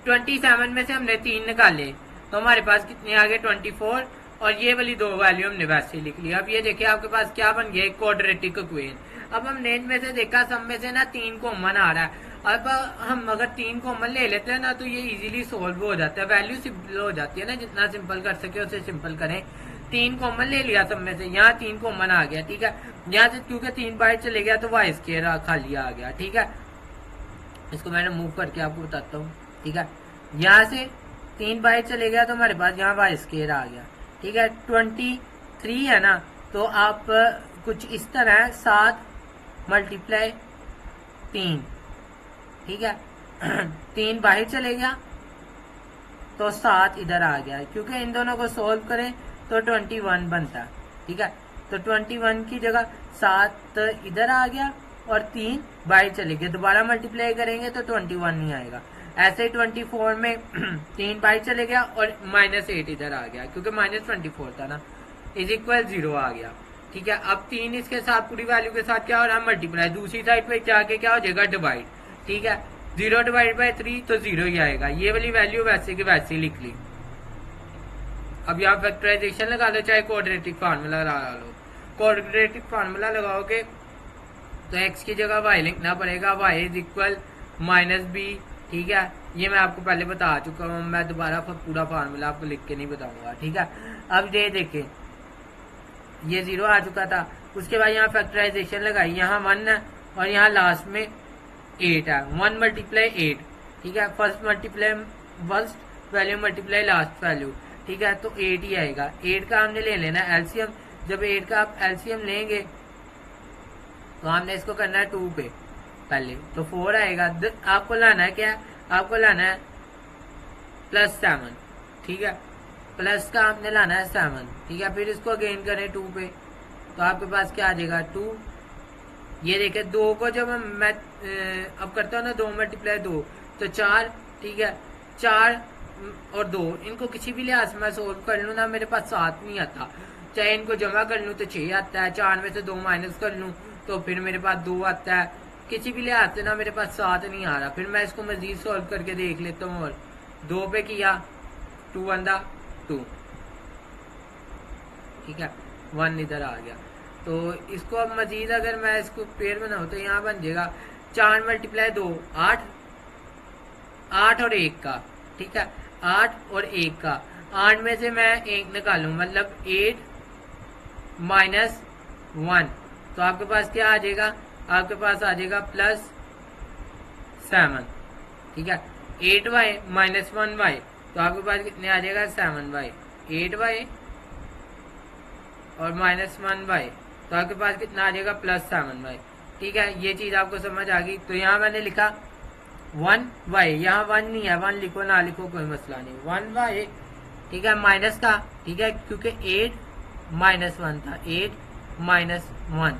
27 में से हमने 3 निकाले, तो हमारे पास कितने आ गए? 24, और ये वाली 2 वैल्यू हमने वैसे ही लिख लिया। अब ये देखिए आपके पास क्या बन गया? Quadratic equation. अब हमने इनमें से देखा, सब में से ना 3 कॉमन आ रहा है। अब हम अगर 3 कॉमन ले लेते हैं ना, तो ये इजीली सोल्व हो जाता है, वैल्यू सिंपल हो जाती है ना। जितना सिंपल कर सके उसे सिंपल करें। 3 कॉमन ले लिया सब में से, यहाँ 3 कॉमन आ गया। ठीक है, यहाँ से क्योंकि 3 बाहर चले गया तो वाई स्केयर खाली आ गया। ठीक है, इसको मैंने मूव करके आपको बताता हूँ। ठीक है, यहाँ से 3 बाहर चले गया तो हमारे पास यहाँ वाई स्केयर आ गया। ठीक है, 23 है ना, तो आप कुछ इस तरह 7 मल्टीप्लाई 3, ठीक है, 3 बाहर चले गया तो 7 इधर आ गया। क्योंकि इन दोनों को सोल्व करें तो 21 बनता। ठीक है, तो 21 की जगह 7 इधर आ गया और 3 बाहर चले गए। दोबारा मल्टीप्लाई करेंगे तो 21 नहीं आएगा। ऐसे ही 24 में 3 बाहर चले गया और -8 इधर आ गया, क्योंकि -24 था ना, इज इक्वल 0 आ गया। ठीक है, अब 3 इसके साथ पूरी वैल्यू के साथ क्या हो रहा है? मल्टीप्लाई। दूसरी साइड पे जाके क्या हो जाएगा? डिवाइड। ठीक है, 0 डिवाइड बाई 3 तो 0 ही आएगा। ये वाली वैल्यू वैसे की वैसे ही लिख ली। अब यहाँ फैक्टराइजेशन लगा दो, चाहे क्वाड्रेटिक फार्मूला लगा लो। क्वाड्रेटिक फार्मूला लगाओगे तो x की जगह y लिखना पड़ेगा, y इज इक्वल -b। ठीक है, ये मैं आपको पहले बता चुका हूँ, मैं दोबारा पूरा फार्मूला आपको लिख के नहीं बताऊंगा। ठीक है, अब ये देखें, ये 0 आ चुका था। उसके बाद यहाँ फैक्टराइजेशन लगाई, यहाँ 1 है और यहाँ लास्ट में 8 है। 1 मल्टीप्लाई 8। ठीक है, first value multiply last value. ठीक है, तो 8 ही आएगा। 8 का हमने ले लेना एलसीएम। जब 8 का आप एलसीएम लेंगे तो हमने इसको करना है 2 पे पहले, तो 4 आएगा। आपको लाना है क्या? आपको लाना है +7। ठीक है, प्लस का हमने लाना है 7। ठीक है, फिर इसको अगेन करें 2 पे, तो आपके पास क्या आ जाएगा? 2। ये देखे 2 को जब मैं अब करता हूँ ना, 2 मल्टीप्लाई 2 तो 4। ठीक है, 4 और 2, इनको किसी भी लिहाज से मैं सोल्व कर लूँ ना, मेरे पास 7 नहीं आता। चाहे इनको जमा कर लूँ तो 6 आता है, 4 में से 2 माइनस कर लूँ तो फिर मेरे पास 2 आता है। किसी भी लिहाज से ना मेरे पास 7 नहीं आ रहा। फिर मैं इसको मजीद सोल्व करके देख लेता हूँ। और 2 पे किया, 2 1 2, ठीक है, 1 इधर आ गया। तो इसको अब मजीद अगर मैं इसको पेयर बनाऊँ तो यहाँ बन जाएगा 4 मल्टीप्लाई 2 8, 8 और 1 का, ठीक है, 8 और 1 का। 8 में से मैं 1 निकालूं, मतलब 8 माइनस 1, तो आपके पास क्या आ जाएगा, आपके पास आ जाएगा +7, ठीक है। 8y माइनस 1y, तो आपके पास कितने आ जाएगा 7y, 8y और माइनस 1y, तो आपके पास कितना आ जाएगा +7y, ठीक है। ये चीज आपको समझ आ गई। तो यहाँ मैंने लिखा 1y, यहाँ 1 नहीं है, 1 लिखो ना लिखो कोई मसला नहीं, 1y, ठीक है, माइनस का, ठीक है, क्योंकि 8 माइनस 1 था, 8 माइनस 1,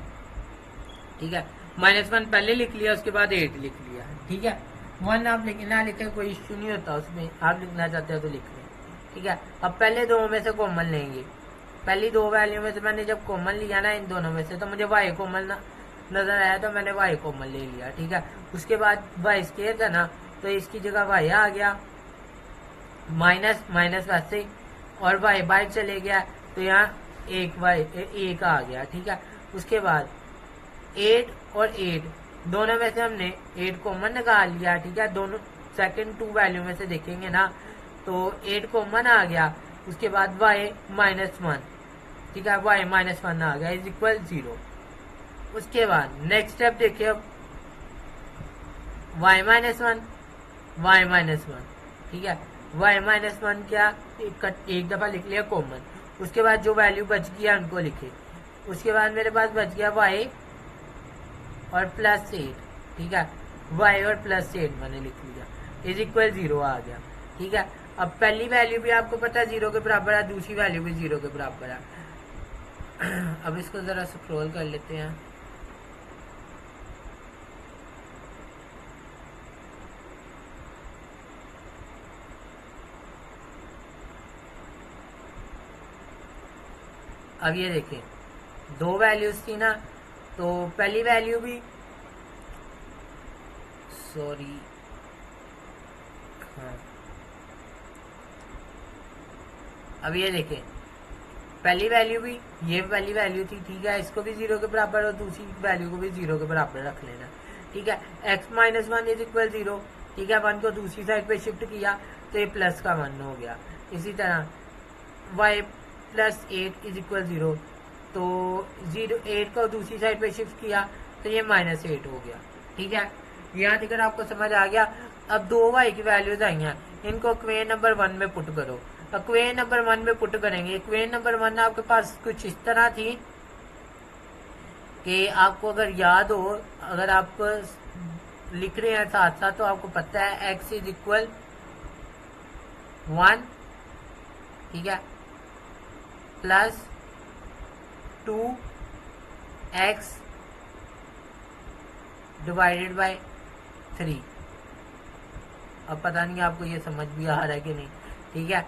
ठीक है, -1 पहले लिख लिया, उसके बाद 8 लिख लिया, ठीक है। 1 आप ना लिखे कोई इश्यू नहीं होता उसमें, आप लिखना चाहते हो तो लिख लें, ठीक है। अब पहले 2 में से कॉमन लेंगे, पहली 2 वैल्यू में से मैंने जब कॉमन लिया ना इन दोनों में से, तो मुझे y कॉमन नजर आया, तो मैंने y कॉमन ले लिया, ठीक है। उसके बाद y स्क्वायर था ना, तो इसकी जगह y आ गया, माइनस माइनस वैसे, और y बाहर चले गया, तो यहाँ 1 आ गया, ठीक है। उसके बाद 8 और 8 दोनों में से हमने 8 कॉमन निकाल लिया, ठीक है। दोनों सेकंड 2 वैल्यू में से देखेंगे ना, तो 8 कॉमन आ गया। उसके बाद y -1, ठीक है, y -1 आ गया, इज इक्वल 0। उसके बाद नेक्स्ट स्टेप देखिए, अब y -1, ठीक है, y -1 क्या, एक दफा लिख लिया कॉमन। उसके बाद जो वैल्यू बच गया उनको लिखे। उसके बाद मेरे पास बच गया y और +8, ठीक है, y और +8 मैंने लिख लिया, इज इक्वल 0 आ गया, ठीक है। अब पहली वैल्यू भी आपको पता है 0 के बराबर है, दूसरी वैल्यू भी 0 के बराबर है। अब इसको जरा स्क्रॉल कर लेते हैं। अब ये देखें, 2 वैल्यूज थी ना, तो पहली वैल्यू भी, सॉरी, हाँ, अब ये देखें, पहली वैल्यू भी ये पहली वैल्यू थी, ठीक है, इसको भी 0 के बराबर और दूसरी वैल्यू को भी 0 के बराबर रख लेना, ठीक है। x -1 इज इक्वल 0, ठीक है, 1 को दूसरी साइड पे शिफ्ट किया तो ये प्लस का 1 हो गया। इसी तरह y +8 इज इक्वल 0, तो 8 को दूसरी साइड पे शिफ्ट किया तो ये -8 हो गया, ठीक है। यहाँ तक आपको समझ आ गया। अब 2y की वैल्यूज आई हैं, इनको इक्वेशन नंबर 1 में पुट करो। इक्वेशन नंबर 1 में पुट करेंगे। इक्वेशन नंबर 1 आपके पास कुछ इस तरह थी कि आपको अगर याद हो, अगर आप लिख रहे हैं साथ साथ, तो आपको पता है x इज इक्वल 1, ठीक है, +2x डिवाइडेड बाय 3। अब पता नहीं आपको ये समझ भी आ रहा है कि नहीं, ठीक है।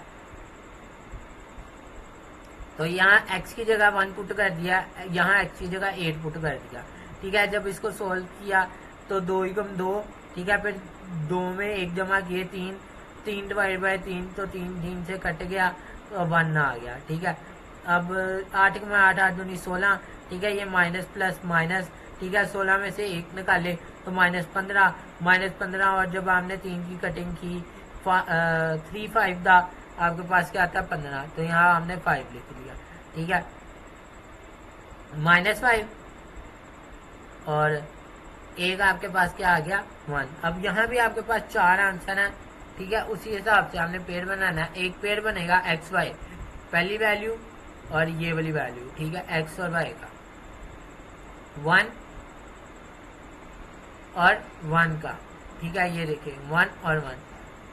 तो यहाँ x की जगह 1 पुट कर दिया, यहाँ x की जगह 8 पुट कर दिया, ठीक है। जब इसको सोल्व किया तो 2 × 2, ठीक है, फिर 2 में 1 जमा किए 3, 3 डिवाइड बाय 3, तो 3 से कट गया तो 1 आ गया, ठीक है। अब 8 में 8, 8 दूनी 16, ठीक है, ये माइनस प्लस माइनस, ठीक है, 16 में से 1 निकाले तो -15, और जब आपने 3 की कटिंग की 3 5 था, आपके पास क्या आता है 15, तो यहाँ हमने 5 लिख लिया, ठीक है, -5 और 1 आपके पास क्या आ गया 1। अब यहाँ भी आपके पास 4 आंसर है, ठीक है। उसी हिसाब से हमने पेड़ बनाना है। एक पेड़ बनेगा XY, पहली वैल्यू और ये वाली वैल्यू, ठीक है, x और y का, 1 और 1 का, ठीक है, ये देखिए 1 और 1।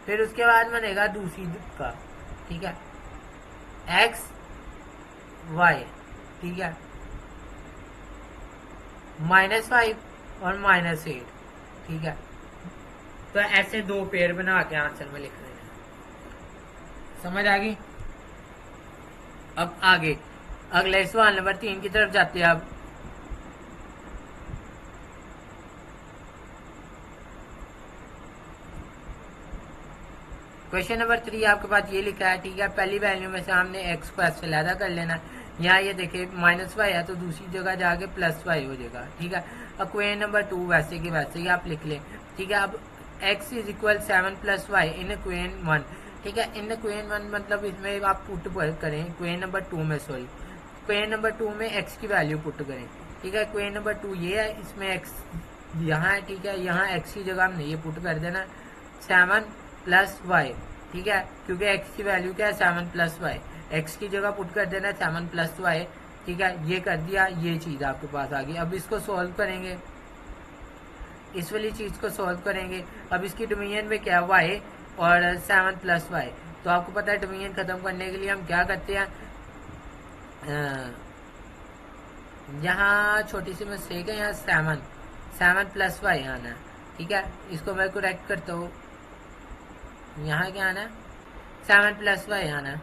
फिर उसके बाद बनेगा दूसरी का, ठीक है, x y, ठीक है, -5 और -8, ठीक है। तो ऐसे 2 पेड़ बना के आंसर में लिख देना। समझ आ गई। अब आगे अगले सवाल नंबर 3 की तरफ जाते हैं। अब क्वेश्चन नंबर 3 आपके पास ये लिखा है, ठीक है, पहली वैल्यू में से हमने एक्स को ऐसे अलहदा कर लेना है। यहाँ ये देखिए -y है तो दूसरी जगह जाके +y हो जाएगा, ठीक है। अब क्वेश्चन नंबर 2 वैसे के वैसे ही आप लिख लें, ठीक है। अब x is equal 7 + y in question 1, ठीक है। इन क्वेश्चन 1 मतलब इसमें आप पुट करें, क्वेश्चन नंबर 2 में सॉरी क्वेश्चन नंबर 2 में x की वैल्यू पुट करें, ठीक है। क्वेश्चन नंबर 2 ये है, इसमें x यहाँ है, ठीक है। यहाँ x की जगह हमने ये पुट कर देना 7 + y, ठीक है, क्योंकि x की वैल्यू क्या है 7 + y, x की जगह पुट कर देना 7 + y, ठीक है। ये कर दिया, ये चीज आपके पास आ गई। अब इसको सॉल्व करेंगे, इस वाली चीज को सॉल्व करेंगे। अब इसकी डिवीजन में क्या y और 7 + y, तो आपको पता है डिवीजन खत्म करने के लिए हम क्या करते हैं, यहाँ छोटी सी मिस्टेक है, यहाँ 7 + y आना है, ठीक है। इसको मैं करेक्ट करता हूँ, यहाँ क्या आना है 7 + y आना है।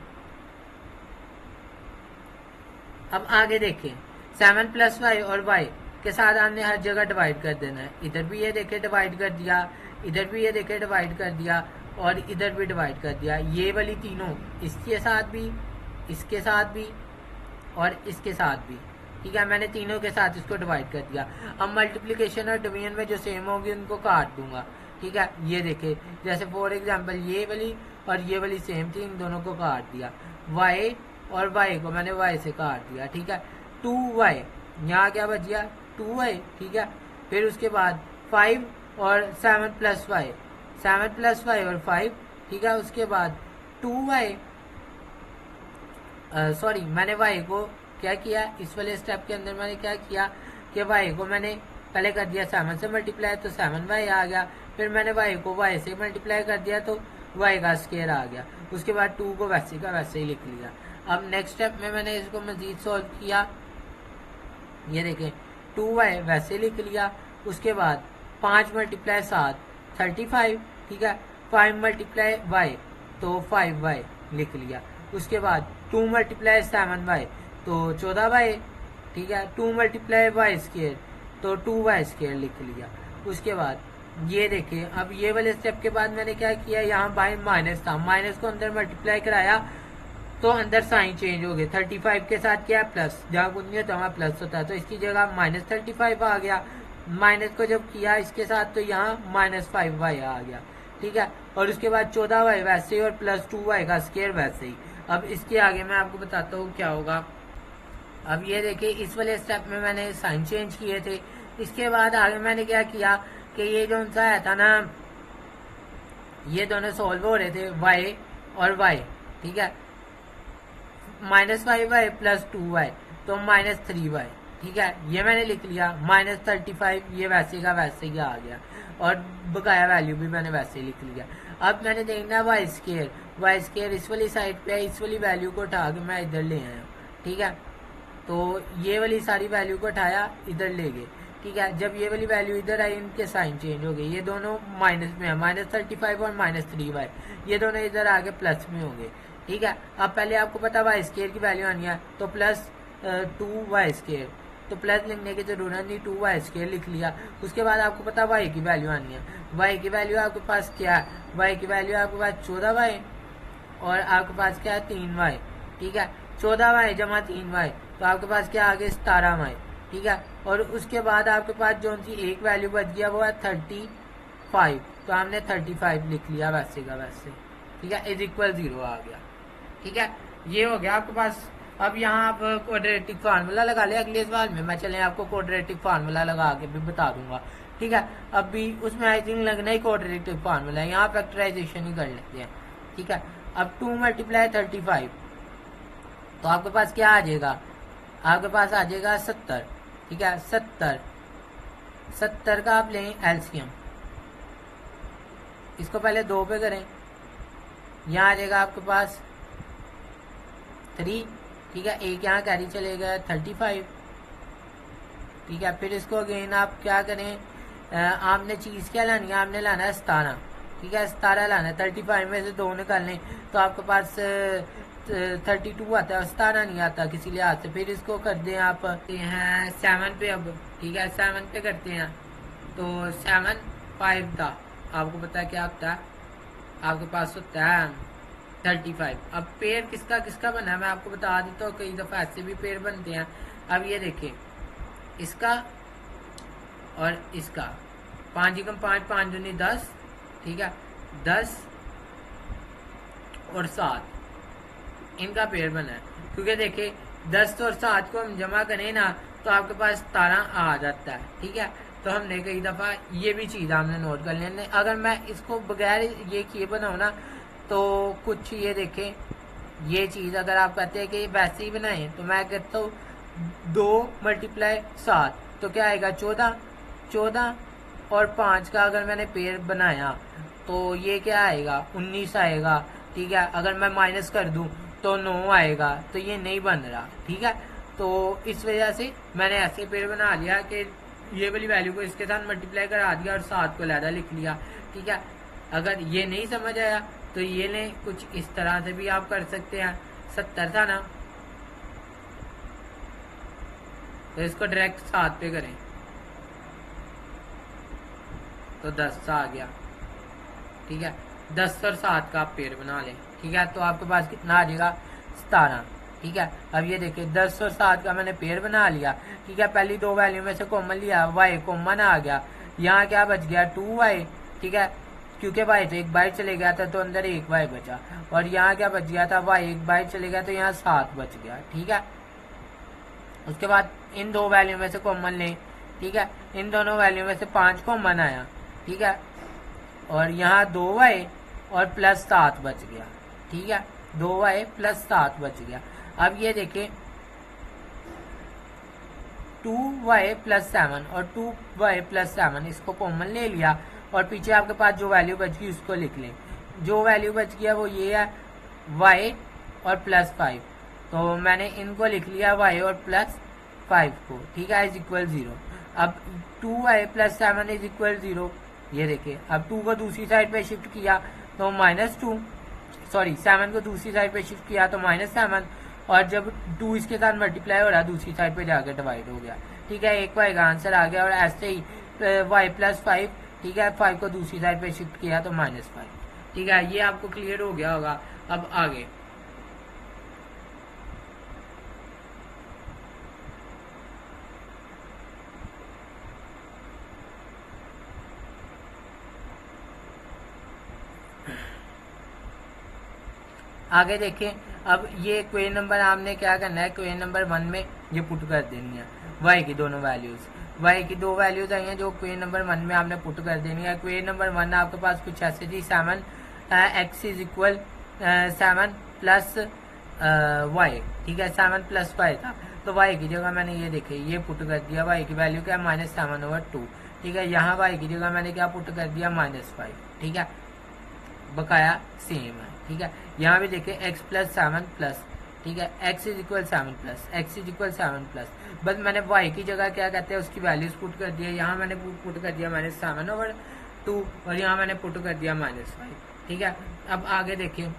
अब आगे देखिए 7 + y और y के साथ हमने हर जगह डिवाइड कर देना है। इधर भी ये देखे डिवाइड कर दिया, इधर भी ये देखे डिवाइड कर दिया और इधर भी डिवाइड कर दिया। ये वाली तीनों इसके साथ भी, इसके साथ भी और इसके साथ भी, ठीक है। मैंने तीनों के साथ इसको डिवाइड कर दिया। अब मल्टीप्लिकेशन और डिवीजन में जो सेम होगी उनको काट दूंगा, ठीक है। ये देखे जैसे फॉर एग्जांपल ये वाली और ये वाली सेम थी, इन दोनों को काट दिया। y और y को मैंने y से काट दिया, ठीक है। 2y यहाँ क्या बच गया 2y, ठीक है। फिर उसके बाद 5 और 7 + y, 7 + y और 5, ठीक है। उसके बाद 2y सॉरी मैंने y को क्या किया, इस वाले स्टेप के अंदर मैंने क्या किया कि y को मैंने पहले कर दिया 7 से मल्टीप्लाई तो 7y आ गया। फिर मैंने y को y से मल्टीप्लाई कर दिया तो y का स्क्वायर आ गया। उसके बाद 2 को वैसे का वैसे ही लिख लिया। अब नेक्स्ट स्टेप में मैंने इसको मजीद सॉल्व किया, ये देखें 2y वैसे लिख लिया। उसके बाद 5 × 7 35, ठीक है। 5 × y तो 5y लिख लिया। उसके बाद 2 × 7y तो 14y, ठीक है। 2 × y² तो 2y² लिख लिया। उसके बाद ये देखिए अब ये वाले स्टेप के बाद मैंने क्या किया, यहाँ बाय माइनस था, माइनस को अंदर मल्टीप्लाई कराया तो अंदर साइन चेंज हो गए। 35 के साथ क्या है प्लस, जहाँ कुछ नहीं होता वहाँ प्लस होता है, तो इसकी जगह -35 आ गया। माइनस को जब किया इसके साथ तो यहाँ -5y आ गया, ठीक है। और उसके बाद 14y वैसे ही और प्लस 2y का स्क्वायर वैसे ही। अब इसके आगे मैं आपको बताता हूँ क्या होगा। अब ये देखिए इस वाले स्टेप में मैंने साइन चेंज किए थे। इसके बाद आगे मैंने क्या किया कि ये जो सा है था ना, ये दोनों सॉल्व हो रहे थे y और y, ठीक है। -5y + 2y तो -3y, ठीक है। ये मैंने लिख लिया। -35 ये वैसे का वैसे ही आ गया और बकाया वैल्यू भी मैंने वैसे ही लिख लिया। अब मैंने देखना y² इस वाली साइड पे है, इस वाली वैल्यू को उठा के मैं इधर ले आया, ठीक है। तो ये वाली सारी वैल्यू को उठाया इधर ले गए, ठीक है। जब ये वाली वैल्यू इधर आई इनके साइन चेंज हो गए, ये दोनों माइनस में है, -35 और -3y, ये दोनों इधर आगे प्लस में होंगे, ठीक है। अब पहले आपको पता y² की वैल्यू आनी है तो प्लस 2y², तो प्लस लिखने की जरूरत नहीं, 2y² लिख लिया। उसके बाद आपको पता y की वैल्यू आनी है, y की वैल्यू आपके पास क्या है, y की वैल्यू आपके पास 14y और आपके पास क्या है 3y, ठीक है। 14y जमा 3y तो आपके पास क्या आ गया 17y, ठीक है। और उसके बाद आपके पास जो सी एक वैल्यू बच गया वो है 35, तो हमने 35 लिख लिया वैसे का वैसे, ठीक है। = 0 आ गया, ठीक है। ये हो गया आपके पास। अब यहाँ आप क्वाड्रेटिक फार्मूला लगा ले। अगले सवाल में मैं चले आपको क्वाड्रेटिक फार्मूला लगा के भी बता दूंगा, ठीक है। अब भी उसमें आई थिंक लगना ही क्वाड्रेटिक फार्मूला है, यहाँ फैक्टराइजेशन ही कर लेते हैं, ठीक है। अब 2 × 35 तो आपके पास क्या आ जाएगा, आपके पास आ जाएगा 70, ठीक है। 70 का आप लें एलसीएम, इसको पहले 2 पे करें, यहाँ आ जाएगा आपके पास 3, ठीक है। एक यहाँ कैरी चलेगा 35, ठीक है। फिर इसको अगेन आप क्या करें, आपने चीज क्या लानी है, आपने लाना है 17, ठीक है 17 लाना है, 35 में से 2 निकालने तो आपके पास 32 आता है, 17 नहीं आता किसी लिहाज से। फिर इसको कर दें आप हैं 7 पे, अब ठीक है 7 पे करते हैं तो 7 5 था, आपको पता है क्या होता है, आपके पास होता है 35। अब पेड़ किसका किसका बना है मैं आपको बता देता हूँ, कई दफ़ा ऐसे भी पेड़ बनते हैं। अब ये देखिए इसका और इसका 5 एकम 5 5 दूनी 10, ठीक है 10 और 7 इनका पेड़ बना है। क्योंकि देखिए 10 और 7 को हम जमा करें ना तो आपके पास 17 आ जाता है, ठीक है। तो हमने कई दफ़ा ये भी चीज़ हमने नोट कर लेना। अगर मैं इसको बगैर ये किए बनाऊँ ना तो कुछ ये देखें, ये चीज़ अगर आप कहते हैं कि वैसे ही बनाएं तो मैं कहता हूँ 2 × 7 तो क्या आएगा 14, 14 और 5 का अगर मैंने पेड़ बनाया तो ये क्या आएगा 19 आएगा, ठीक है। अगर मैं माइनस कर दूं तो 9 आएगा, तो ये नहीं बन रहा, ठीक है। तो इस वजह से मैंने ऐसे पेड़ बना लिया कि ये वाली वैल्यू को इसके साथ मल्टीप्लाई करा दिया और 7 को अलहदा लिख लिया, ठीक है। अगर ये नहीं समझ आया तो ये लें, कुछ इस तरह से भी आप कर सकते हैं। 70 था ना तो इसको डायरेक्ट 7 पे करें तो 10 सा आ गया, ठीक है। 10 और 7 का आप पेड़ बना लें, ठीक है। तो आपके पास कितना आ जाएगा 17, ठीक है। अब ये देखिए 10 और 7 का मैंने पेड़ बना लिया, ठीक है। पहली 2 वैल्यू में से कॉमन लिया, y कॉमन आ गया, यहाँ क्या बच गया 2y, ठीक है। क्योंकि y तो 1 बाहर चले गया था तो अंदर 1y बचा, और यहाँ क्या बच गया था y 1 बाहर चले गया तो यहाँ 7 बच गया, ठीक है। उसके बाद इन 2 वैल्यू में से कॉमन लें, ठीक है। इन दोनों वैल्यू में से 5 कॉमन आया, ठीक है। और यहाँ 2y और प्लस 7 बच गया, ठीक है। 2y प्लस 7 बच गया। अब ये देखें 2y प्लस 7 और 2y प्लस 7 इसको कॉमन ले लिया और पीछे आपके पास जो वैल्यू बच गई उसको लिख लें। जो वैल्यू बच गया वो ये है y और प्लस 5, तो मैंने इनको लिख लिया y और प्लस 5 को, ठीक है, इज इक्वल 0। अब 2y प्लस 7 इज इक्वल 0, ये देखिए। अब 2 को दूसरी साइड पे शिफ्ट किया तो -2, सॉरी 7 को दूसरी साइड पे शिफ्ट किया तो -7, और जब 2 इसके साथ मल्टीप्लाई हो रहा दूसरी साइड पे जाकर डिवाइड हो गया, ठीक है। एक y का आंसर आ गया। और ऐसे ही y प्लस 5, ठीक है, 5 को दूसरी साइड पे शिफ्ट किया तो -5, ठीक है। ये आपको क्लियर हो गया होगा। अब आगे आगे देखें। अब ये क्वेश्चन नंबर आपने क्या करना है, क्वेश्चन नंबर 1 में ये पुट कर देनी है y की दोनों वैल्यूज, y की 2 वैल्यूज आई हैं जो क्वेश्चन नंबर 1 में आपने पुट कर देनी है। क्वेश्चन नंबर 1 आपके पास कुछ ऐसे थी 7 x is equal 7 plus y, ठीक है। 7 प्लस 5 था तो y की जगह मैंने ये देखे ये पुट कर दिया, y की वैल्यू क्या है -7/2, ठीक है। यहाँ y की जगह मैंने क्या पुट कर दिया -5, ठीक है। बकाया सेम है, ठीक है। यहाँ भी देखिए x प्लस 7 प्लस, ठीक है, x is equal 7 plus, x is equal 7 plus, बस मैंने y की जगह क्या कहते हैं उसकी वैल्यूज पुट कर दिया। यहाँ मैंने पुट कर दिया -7/2 और यहाँ मैंने पुट कर दिया -5, ठीक है। अब आगे देखिए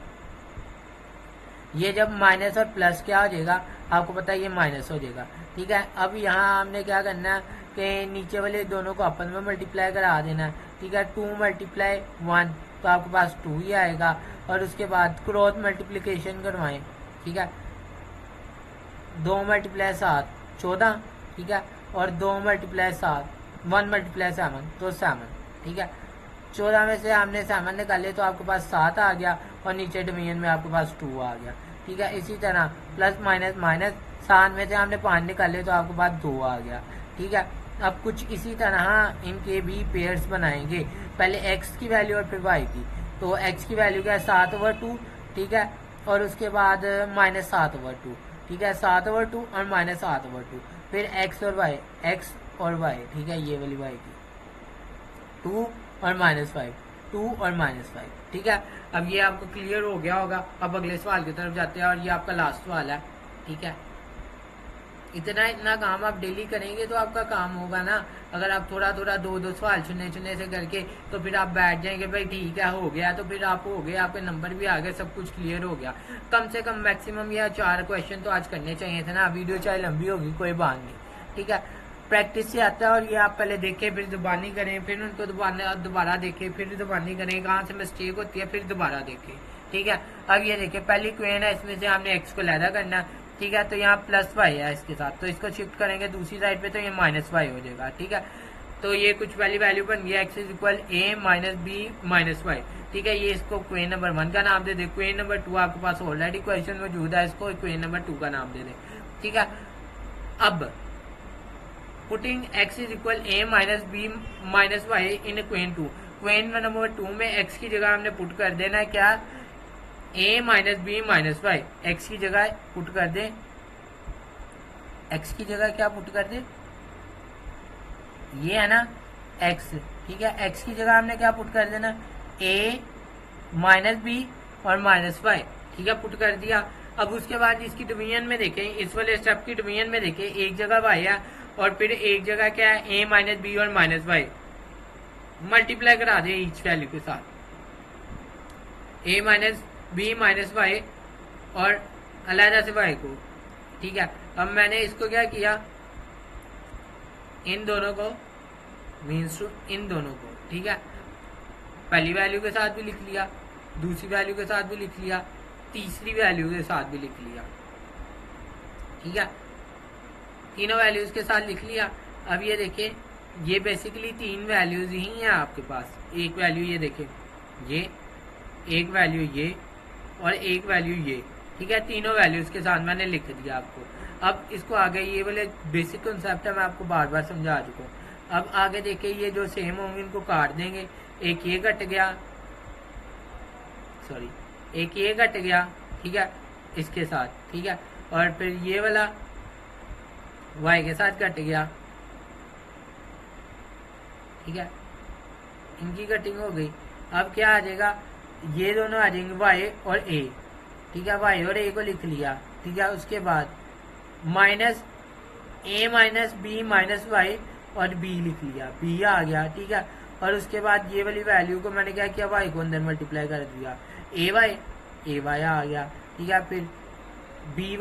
ये जब माइनस और प्लस क्या हो जाएगा आपको पता है ये माइनस हो जाएगा, ठीक है। अब यहाँ हमने क्या करना है कि नीचे वाले दोनों को अपन में मल्टीप्लाई करा देना है, ठीक है। 2 × 1 तो आपके पास 2 ही आएगा, और उसके बाद क्रॉस मल्टीप्लिकेशन करवाएं, ठीक है। 2 × 7 14, ठीक है, और 2 × 7 1 × 7 तो 7, ठीक है। 14 में से हमने 7 निकाले तो आपके पास 7 आ गया, और नीचे डिवीजन में आपके पास 2 आ गया, ठीक है। इसी तरह प्लस माइनस माइनस 7 में से हमने 5 निकाले तो आपके पास 2 आ गया, ठीक है। अब कुछ इसी तरह इनके भी पेयर्स बनाएंगे, पहले x की वैल्यू और फिर y की। तो x की वैल्यू क्या है 7/2, ठीक है, और उसके बाद -7/2, ठीक है, 7/2 और -7/2, फिर x और y, ठीक है, ये वाली y की 2 और -5, 2 और -5, ठीक है। अब ये आपको क्लियर हो गया होगा। अब अगले सवाल की तरफ जाते हैं और ये आपका लास्ट सवाल है, ठीक है। इतना काम आप डेली करेंगे तो आपका काम होगा ना। अगर आप थोड़ा थोड़ा दो सवाल चुनने से करके तो फिर आप बैठ जाएंगे भाई ठीक है हो गया, तो फिर आप हो गए, आपके नंबर भी आ गए, सब कुछ क्लियर हो गया। कम से कम मैक्सिमम या 4 क्वेश्चन तो आज करने चाहिए थे ना। वीडियो चाहे लंबी होगी कोई बात नहीं, ठीक है। प्रैक्टिस से आता है, और ये आप पहले देखें फिर दुबानी करें, फिर उनको दोबारा देखें, फिर दुबानी करें, कहाँ से मिस्टेक होती है फिर दोबारा देखें, ठीक है। अब ये देखिए पहली क्वेश्चन है, इसमें से हमने एक्स को लैदा करना, ठीक है। तो यहाँ प्लस वाई है इसके साथ, तो इसको शिफ्ट करेंगे दूसरी साइड पे तो ये माइनस वाई हो जाएगा, ठीक है। तो ये कुछ वाली वैल्यू बन गया, x is equal A minus B minus y, ठीक है। ये इसको क्वेश्चन नंबर 1 का नाम दे दे। क्वेश्चन नंबर 2 आपके पास ऑलरेडी क्वेश्चन मौजूद है, इसको क्वेश्चन नंबर 2 का नाम दे दे, ठीक है। अब putting x is equal A minus B minus y in question 2, question number 2 में एक्स की जगह हमने पुट कर देना है क्या, A minus B minus Y. X की जगह पुट कर दे, एक्स की जगह क्या पुट कर दे, ये है ना एक्स, ठीक है। एक्स की जगह हमने क्या पुट कर देना, ए माइनस बी और माइनस वाई, ठीक है, पुट कर दिया। अब उसके बाद इसकी डिवीजन में देखें, इस वाले स्टेप की डिवीजन में देखें, एक जगह वाई है और फिर एक जगह क्या है, ए माइनस बी और माइनस वाई। मल्टीप्लाई करा दे ईच वैल्यू के साथ, ए माइनस बी माइनस वाई और अलहदा से वाई को, ठीक है। अब मैंने इसको क्या किया, इन दोनों को मीन्स टू इन दोनों को, ठीक है। पहली वैल्यू के साथ भी लिख लिया, दूसरी वैल्यू के साथ भी लिख लिया, तीसरी वैल्यू के साथ भी लिख लिया, ठीक है। तीनों वैल्यूज के साथ लिख लिया। अब ये देखें, ये बेसिकली 3 वैल्यूज ही हैं आपके पास। एक वैल्यू ये देखें, ये एक वैल्यू ये और एक वैल्यू ये, ठीक है। तीनों वैल्यूज के साथ मैंने लिख दिया आपको। अब इसको आगे ये वाले बेसिक कॉन्सेप्ट है, मैं आपको बार बार समझा चुका हूँ। अब आगे देखिए, ये जो सेम होंगे इनको काट देंगे, एक ये कट गया, सॉरी एक ये कट गया, ठीक है, इसके साथ, ठीक है। और फिर ये वाला y के साथ कट गया, ठीक है, इनकी कटिंग हो गई। अब क्या आ जाएगा, ये दोनों आ जाएंगे y और a, ठीक है। y और a को लिख लिया, ठीक है। उसके बाद minus a minus B minus y और b लिख लिया, b आ गया, ठीक है। और उसके बाद ये वाली वैल्यू को मैंने क्या किया, y को अंदर मल्टीप्लाई कर दिया, a y आ गया, ठीक है। फिर b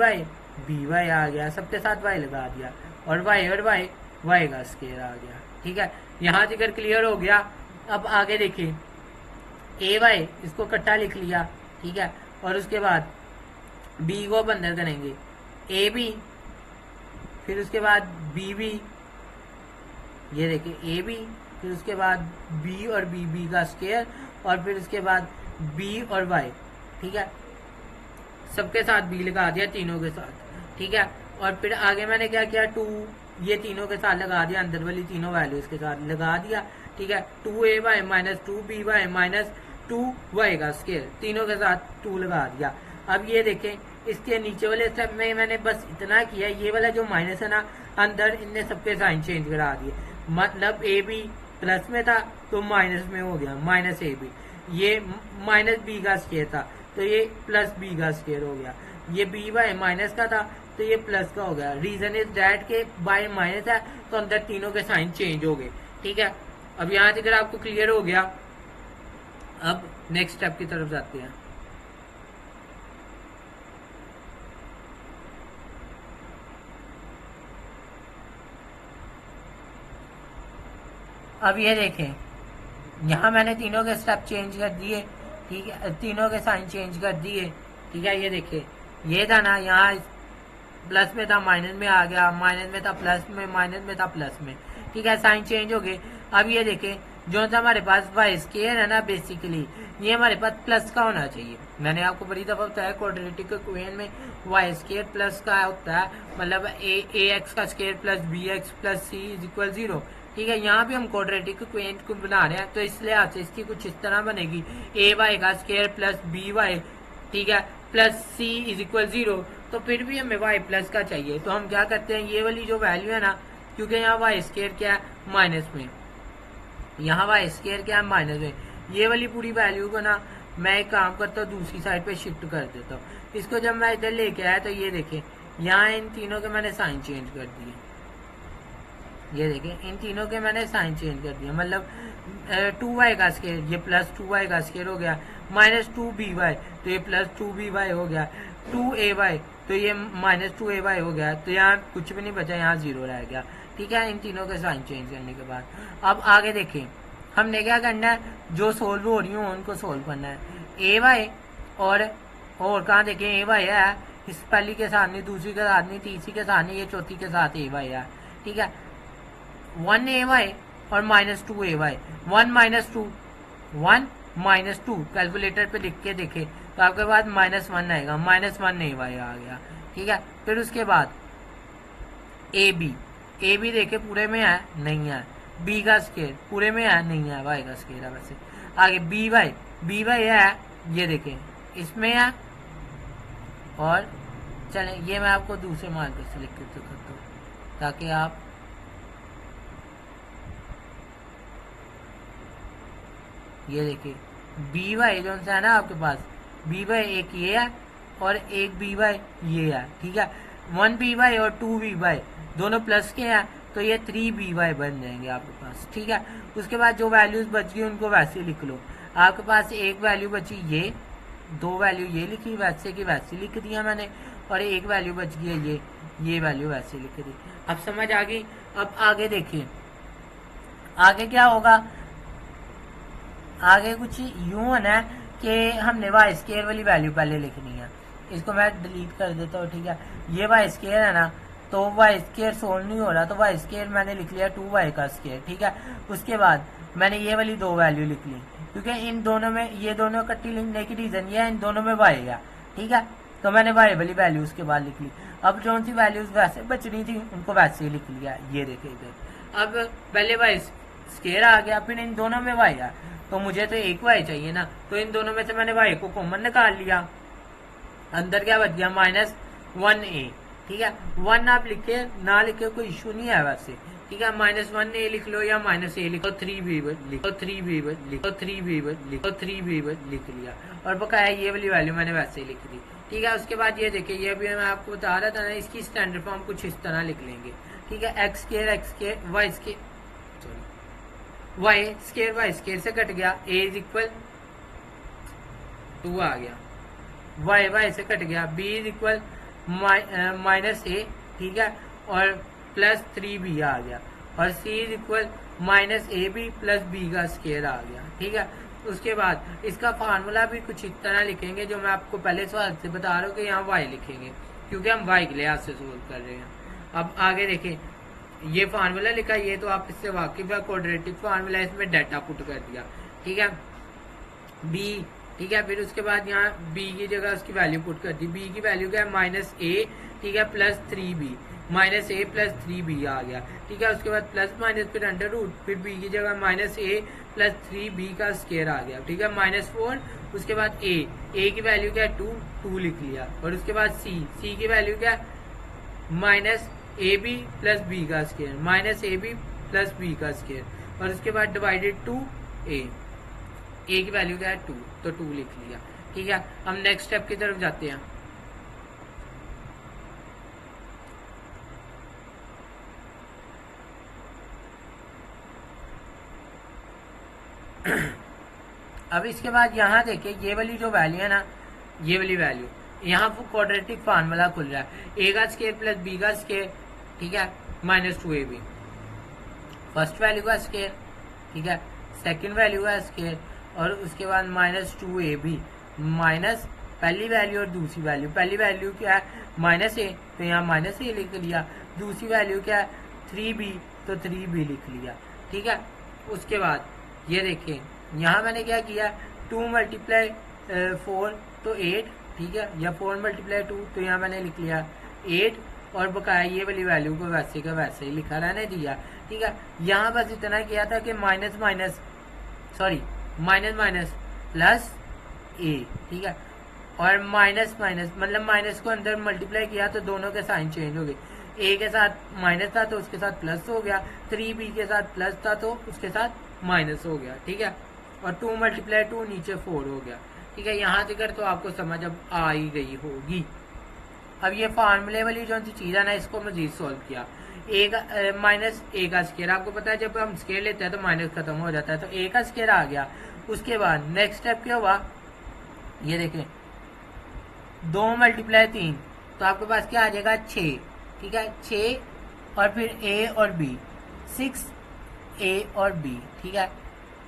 y आ गया, सबके साथ y लगा दिया, और y का स्केयर आ गया, ठीक है। यहाँ जिक्र क्लियर हो गया। अब आगे देखिए, a y इसको कट्टा लिख लिया, ठीक है। और उसके बाद b को अंदर करेंगे, a b, फिर उसके बाद b b, ये देखिए a b, फिर उसके बाद b और b का स्केयर, और फिर उसके बाद b और y, ठीक है। सबके साथ b लगा दिया, तीनों के साथ, ठीक है। और फिर आगे मैंने क्या किया, 2 ये तीनों के साथ लगा दिया, अंदर वाली तीनों वैल्यूज के साथ लगा दिया, ठीक है। 2ay minus 2by minus 2y का स्केयर, तीनों के साथ 2 लगा दिया। अब ये देखें, इसके नीचे वाले स्टेप में मैंने बस इतना किया, ये वाला जो माइनस है ना, अंदर इनने सबके साइन चेंज करा दिए। मतलब ए बी प्लस में था तो माइनस में हो गया, माइनस ए बी। ये माइनस बी का स्केयर था तो ये प्लस बी का स्केयर हो गया। ये बी बाय माइनस का था तो ये प्लस का हो गया। रीजन इज दैट के बाय माइनस है तो अंदर तीनों के साइन चेंज हो गए, ठीक है। अब यहाँ से अगर आपको क्लियर हो गया, अब नेक्स्ट स्टेप की तरफ जाते हैं। अब ये देखें, यहाँ मैंने तीनों के स्टेप चेंज कर दिए, ठीक है, तीनों के साइन चेंज कर दिए, ठीक है। ये देखिए, ये था ना, यहाँ प्लस में था माइनस में आ गया, माइनस में था प्लस में, माइनस में था प्लस में, ठीक है, साइन चेंज हो गए। अब ये देखें, जो सा हमारे पास वाई स्केयर है ना, बेसिकली ये हमारे पास प्लस का होना चाहिए। मैंने आपको बड़ी दफा बताया क्वाड्रेटिक इक्वेशन में वाई स्केयर प्लस का होता है, मतलब ए एक्स का square plus B x plus C is equal 0, ठीक है। यहाँ भी हम क्वाड्रेटिक इक्वेशन को बना रहे हैं तो इसलिए आज इसकी कुछ इस तरह बनेगी, ए वाई का स्केयर प्लस बी वाई, ठीक है, प्लस सी इज इक्वल 0। तो फिर भी हमें वाई प्लस का चाहिए, तो हम क्या करते हैं, ये वाली जो वैल्यू है ना, क्योंकि यहाँ वाई स्केयर क्या है माइनस में, यहाँ वाई स्केयर क्या है माइनस में, ये वाली पूरी वैल्यू को ना मैं एक काम करता हूँ, दूसरी साइड पे शिफ्ट कर देता हूँ। इसको जब मैं इधर लेके आया तो ये देखें, यहाँ इन तीनों के मैंने साइन चेंज कर दिए, ये देखिए इन तीनों के मैंने साइन चेंज कर दिया, मतलब 2y का स्केयर, ये प्लस 2y का स्केयर हो गया, माइनस 2by तो ये प्लस 2by हो गया, 2ay तो ये माइनस 2ay हो गया, तो यहाँ कुछ भी नहीं बचा, यहाँ 0 रह गया। ठीक है, इन तीनों के साइन चेंज करने के बाद अब आगे देखें हमने क्या करना है, जो सोल्व हो रही हूँ उनको सोल्व करना है। ay और कहाँ देखें ay है, इस पहली के साथ नहीं, दूसरी के साथ नहीं, तीसरी के साथ नहीं, ये चौथी के साथ ay है। ठीक है, 1ay और माइनस 2ay, 1 माइनस 2 कैलकुलेटर पे लिख के देखे तो आपके पास -1 आएगा, -1ay आ गया। ठीक है, फिर उसके बाद ए बी देखे पूरे में है, नहीं है, बी का स्केयर पूरे में है, नहीं है, वाई का स्केयर है वैसे। आगे बी वाई है, ये देखें इसमें है, और चले ये मैं आपको दूसरे मार्कर से लिख के दिखाता हूँ ताकि आप ये देखिए बी वाई जो है ना आपके पास, बी वाई एक ये है और एक बी वाई ये है। ठीक है, 1by और 2by दोनों प्लस के हैं तो ये 3by बन जाएंगे आपके पास। ठीक है, उसके बाद जो वैल्यूज बच गई उनको वैसे लिख लो। आपके पास एक वैल्यू बची ये, दो वैल्यू ये लिखी वैसे की वैसे लिख दिया मैंने, और एक वैल्यू बच गई है ये वैल्यू वैसे लिख दी। अब समझ आ गई। अब आगे देखिए आगे क्या होगा, आगे कुछ यूं होना है कि हमने वाई स्केयर वाली वैल्यू पहले लिखनी है। इसको मैं डिलीट कर देता हूँ। ठीक है, ये वाई स्केयर है ना, तो वाई स्केयर सोल्व नहीं हो रहा, तो वाई स्केयर मैंने लिख लिया 2y का स्केयर। ठीक है, उसके बाद मैंने ये वाली दो वैल्यू लिख ली, क्योंकि इन दोनों में ये दोनों इकट्ठी लिखने की रीजन ये है, इन दोनों में y है। ठीक है, तो मैंने y वाली वैल्यू उसके बाद लिख ली। अब जो सी वैल्यूज वैसे बचनी थी उनको वैसे ही लिख लिया, ये देखे इधर। अब पहले वाई स्केयर आ गया, फिर इन दोनों में y है, तो मुझे तो एक y चाहिए ना, तो इन दोनों में से मैंने y को कॉमन निकाल लिया। अंदर क्या बच गया, -1a। ठीक है, 1 आप लिखे ना लिखे कोई इशू नहीं है वैसे। ठीक है, -1a लिख लो या -a लिखो, 3b लिखो, 3b लिखो, 3b लिखो, 3b लिख लिया, और बकाया ये वाली वैल्यू मैंने वैसे ही लिख दी। ठीक है, उसके बाद ये देखिए, ये भी मैं आपको बता रहा था ना, इसकी स्टैंडर्ड फॉर्म कुछ इस तरह लिख लेंगे। ठीक है, x square y square y square से कट गया, a इज इक्वल 2 आ गया, y से कट गया, b इज इक्वल -a। ठीक है, और प्लस 3b आ गया, और c is equal -ab plus b का स्केयर आ गया। ठीक है, उसके बाद इसका फार्मूला भी कुछ इस तरह लिखेंगे जो मैं आपको पहले सवाल से बता रहा हूँ कि यहाँ y लिखेंगे, क्योंकि हम y के लिहाज से सोल्व कर रहे हैं। अब आगे देखें, ये फार्मूला लिखा, ये तो आप इससे वाकिफ है, क्वाड्रेटिक फार्मूला, इसमें डाटा पुट कर दिया। ठीक है, b। ठीक है, फिर उसके बाद यहाँ b की जगह उसकी वैल्यू पुट कर दी, b की वैल्यू क्या है -a। ठीक है, plus 3b, -a plus 3b आ गया। ठीक है, उसके बाद प्लस माइनस फिर अंडर रूट, फिर b की जगह -a प्लस 3b का स्केयर आ गया। ठीक है, -4, उसके बाद a की वैल्यू क्या है 2 लिख लिया, और उसके बाद c की वैल्यू क्या है -ab प्लस b का स्केयर, -ab प्लस b का स्केयर, और उसके बाद डिवाइडेड 2a की वैल्यू क्या है 2, तो 2 लिख लिया। ठीक है, हम नेक्स्ट स्टेप की तरफ जाते हैं। अब इसके बाद यहाँ देखिए, ये वाली जो वैल्यू है ना, ये वाली वैल्यू, यहाँ वो क्वाड्रेटिक फार्मूला खुल रहा है, a का स्केयर प्लस b का स्केयर। ठीक है, -2ab फर्स्ट वैल्यू का स्केयर। ठीक है, सेकंड वैल्यू का स्केयर, और उसके बाद -2ab माइनस पहली वैल्यू और दूसरी वैल्यू। पहली वैल्यू क्या है -a, तो यहाँ -a लिख लिया। दूसरी वैल्यू क्या है 3b, तो 3b लिख लिया। ठीक है, उसके बाद ये देखिए, यहाँ मैंने क्या किया, 2 × 4 तो 8। ठीक है, या 4 × 2, तो यहाँ मैंने लिख लिया 8, और बकाया ये वाली वैल्यू को वैसे का वैसे ही लिखा रहने दिया। ठीक है, यहाँ बस इतना किया था कि माइनस माइनस प्लस a। ठीक है, और माइनस मतलब माइनस को अंदर मल्टीप्लाई किया तो दोनों के साइन चेंज हो गए, a के साथ माइनस था तो उसके साथ प्लस हो गया, 3b के साथ प्लस था तो उसके साथ माइनस हो गया। ठीक है, और 2 × 2 नीचे 4 हो गया। ठीक है, यहाँ तक तो आपको समझ अब आ ही गई होगी। अब ये फार्मूले वाली जो सी चीज़ है ना, इसको मजीद सोल्व किया। ए माइनस ए का स्केयर, आपको पता है जब हम स्केयर लेते हैं तो माइनस खत्म हो जाता है, तो ए का स्केयर आ गया। उसके बाद नेक्स्ट स्टेप क्या हुआ, ये देखें 2 × 3, तो आपके पास क्या आ जाएगा 6, ठीक है 6 और फिर ए और बी 6 ए और बी, ठीक है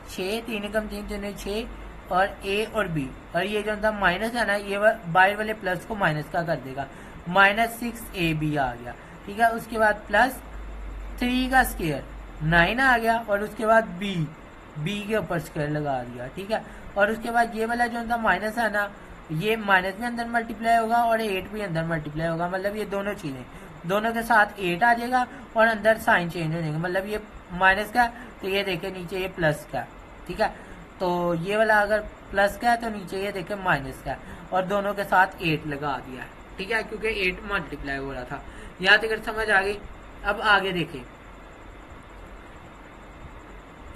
6 3 × 3 6 और ए और बी, और ये जो था माइनस है ना, ये बाहर वाले प्लस को माइनस का कर देगा, -6ab आ गया, ठीक है। उसके बाद प्लस 3 का स्केयर 9 आ गया, और उसके बाद बी के ऊपर स्केयर लगा दिया, ठीक है। और उसके बाद ये वाला जो था माइनस है ना, ये माइनस भी अंदर मल्टीप्लाई होगा और 8 भी अंदर मल्टीप्लाई होगा, मतलब ये दोनों चीजें, दोनों के साथ 8 आ जाएगा और अंदर साइन चेंज हो जाएगा, मतलब ये माइनस का तो ये देखे नीचे ये प्लस का, ठीक है। तो ये वाला अगर प्लस का है तो नीचे ये देखे माइनस का, और दोनों के साथ 8 लगा दिया, ठीक है, क्योंकि 8 मल्टीप्लाई हो रहा था। यहाँ तक अगर समझ आ गई। अब आगे देखें,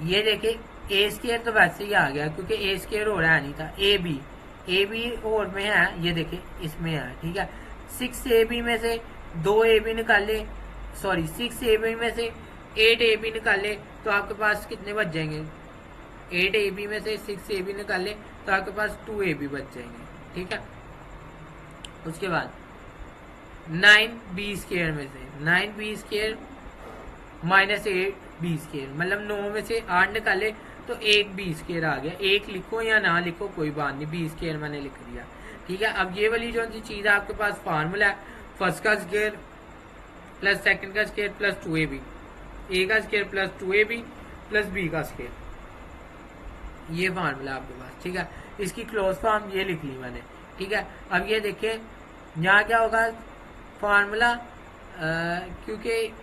ये देखे ए स्केयर तो वैसे ही आ गया क्योंकि ए स्केयर हो रहा नहीं था, ए बी और में है, ये देखे इसमें है, ठीक है। 6ab में से 2ab निकाले, सॉरी 6ab में से 8ab निकाले तो आपके पास कितने बच जाएंगे, 8ab में से 6ab निकाले तो आपके पास 2ab बच जाएंगे, ठीक है। उसके बाद 9b स्केयर में से 9b स्केयर -8b स्केयर, मतलब 9 में से 8 निकाले तो 1b स्केयर आ गया। 1 लिखो या ना लिखो कोई बात नहीं, b स्केयर मैंने लिख दिया, ठीक है। अब ये वाली जो सी चीज है आपके पास फार्मूला है, फर्स्ट का स्केयर प्लस सेकंड का स्केयर प्लस 2ab, a का square plus 2ab plus b का स्केयर, ये फार्मूला आपके पास, ठीक है। इसकी क्लोज फॉर्म ये लिख ली मैंने, ठीक है। अब ये देखिए यहाँ क्या होगा फार्मूला, क्योंकि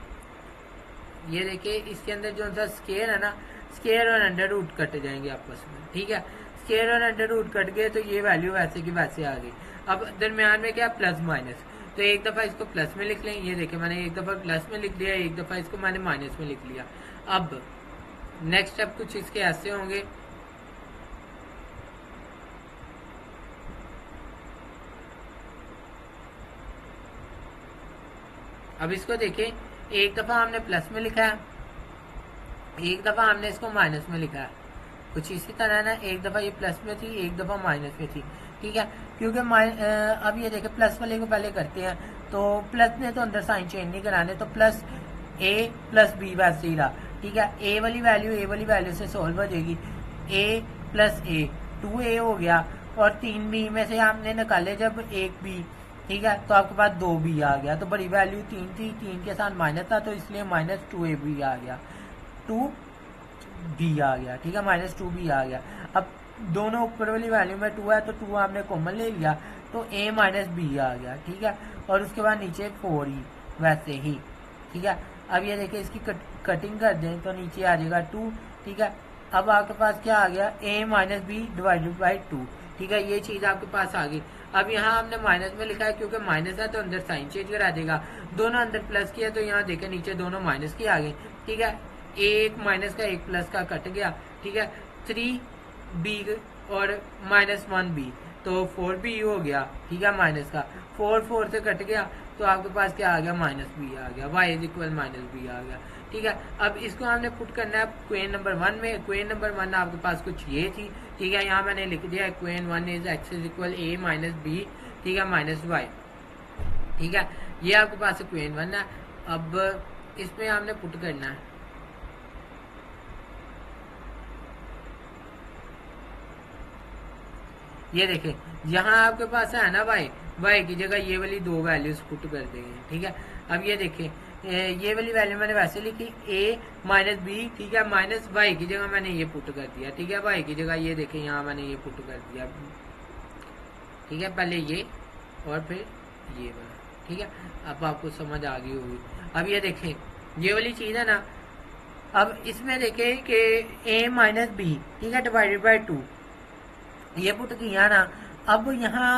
ये देखिए इसके अंदर जो सा स्केयर है ना, स्केयर और अंडर रूट कट जाएंगे आपस में, ठीक है। स्केयर और अंडर रूट कट गए तो ये वैल्यू वैसे की वैसे आ गई। अब दरमियान में क्या प्लस माइनस, तो एक दफा इसको प्लस में लिख लें, ये देखिए मैंने एक दफा प्लस में लिख लिया, एक दफा इसको मैंने माइनस में लिख लिया। अब नेक्स्ट स्टेप कुछ इसके ऐसे होंगे, अब इसको देखें, एक दफा हमने प्लस में लिखा है, एक दफा हमने इसको माइनस में लिखा है, कुछ इसी तरह ना, एक दफा ये प्लस में थी, एक दफा माइनस में थी, ठीक है। क्योंकि अब ये देखें प्लस वाले को पहले करते हैं, तो प्लस ने तो अंदर साइन चेंज नहीं कराने, तो प्लस a प्लस b वैसे ही रहा, ठीक है। a वाली वैल्यू से सोल्व हो जाएगी, a प्लस a 2a हो गया, और 3b में से हमने निकाले जब 1b, ठीक है, तो आपके पास 2b आ गया, तो बड़ी वैल्यू 3 थी, 3 के साथ माइनस था तो इसलिए -2ab आ गया, 2b आ गया, ठीक है, -2b आ गया। अब दोनों ऊपर वाली वैल्यू में 2 है तो 2 आपने कॉमन ले लिया, तो a -b आ गया, ठीक है। और उसके बाद नीचे 4e वैसे ही, ठीक है। अब ये देखिए इसकी कटिंग कर दें तो नीचे आ जाएगा 2, ठीक है। अब आपके पास क्या आ गया, a - b डिवाइडेड बाई 2, ठीक है, ये चीज आपके पास आ गई। अब यहाँ हमने माइनस में लिखा है क्योंकि माइनस है तो अंदर साइन चेंज करा देगा, दोनों अंदर प्लस किया तो यहाँ देखे नीचे दोनों माइनस की आ गई, ठीक है। एक माइनस का एक प्लस का कट गया, ठीक है। 3b और -1b तो 4b हो गया, ठीक है, माइनस का 4 से कट गया तो आपके पास क्या आ गया, -b आ गया, y = -b आ गया, ठीक है। अब इसको हमने पुट करना है इक्वेशन नंबर 1 में। इक्वेशन नंबर 1 आपके पास कुछ ये थी, ठीक है, यहाँ मैंने लिख दिया equation 1 is x = a - b, ठीक है, -y, ठीक है, ये आपके पास इक्वेशन 1 है। अब इसमें हमने पुट करना है, ये देखें यहाँ आपके पास है ना y की जगह ये वाली 2 वैल्यूज पुट कर देंगे, ठीक है। अब ये देखें ये वाली वैल्यू मैंने वैसे लिखी a - b, ठीक है, -y की जगह मैंने ये पुट कर दिया, ठीक है, y की जगह ये देखें यहाँ मैंने ये पुट कर दिया, ठीक है, पहले ये और फिर ये वाला, ठीक है। अब आपको समझ आ गई होगी। अब ये देखें ये वाली चीज है ना, अब इसमें देखें कि a - b, ठीक है, डिवाइडेड बाई 2 ये पुट किया ना। अब यहाँ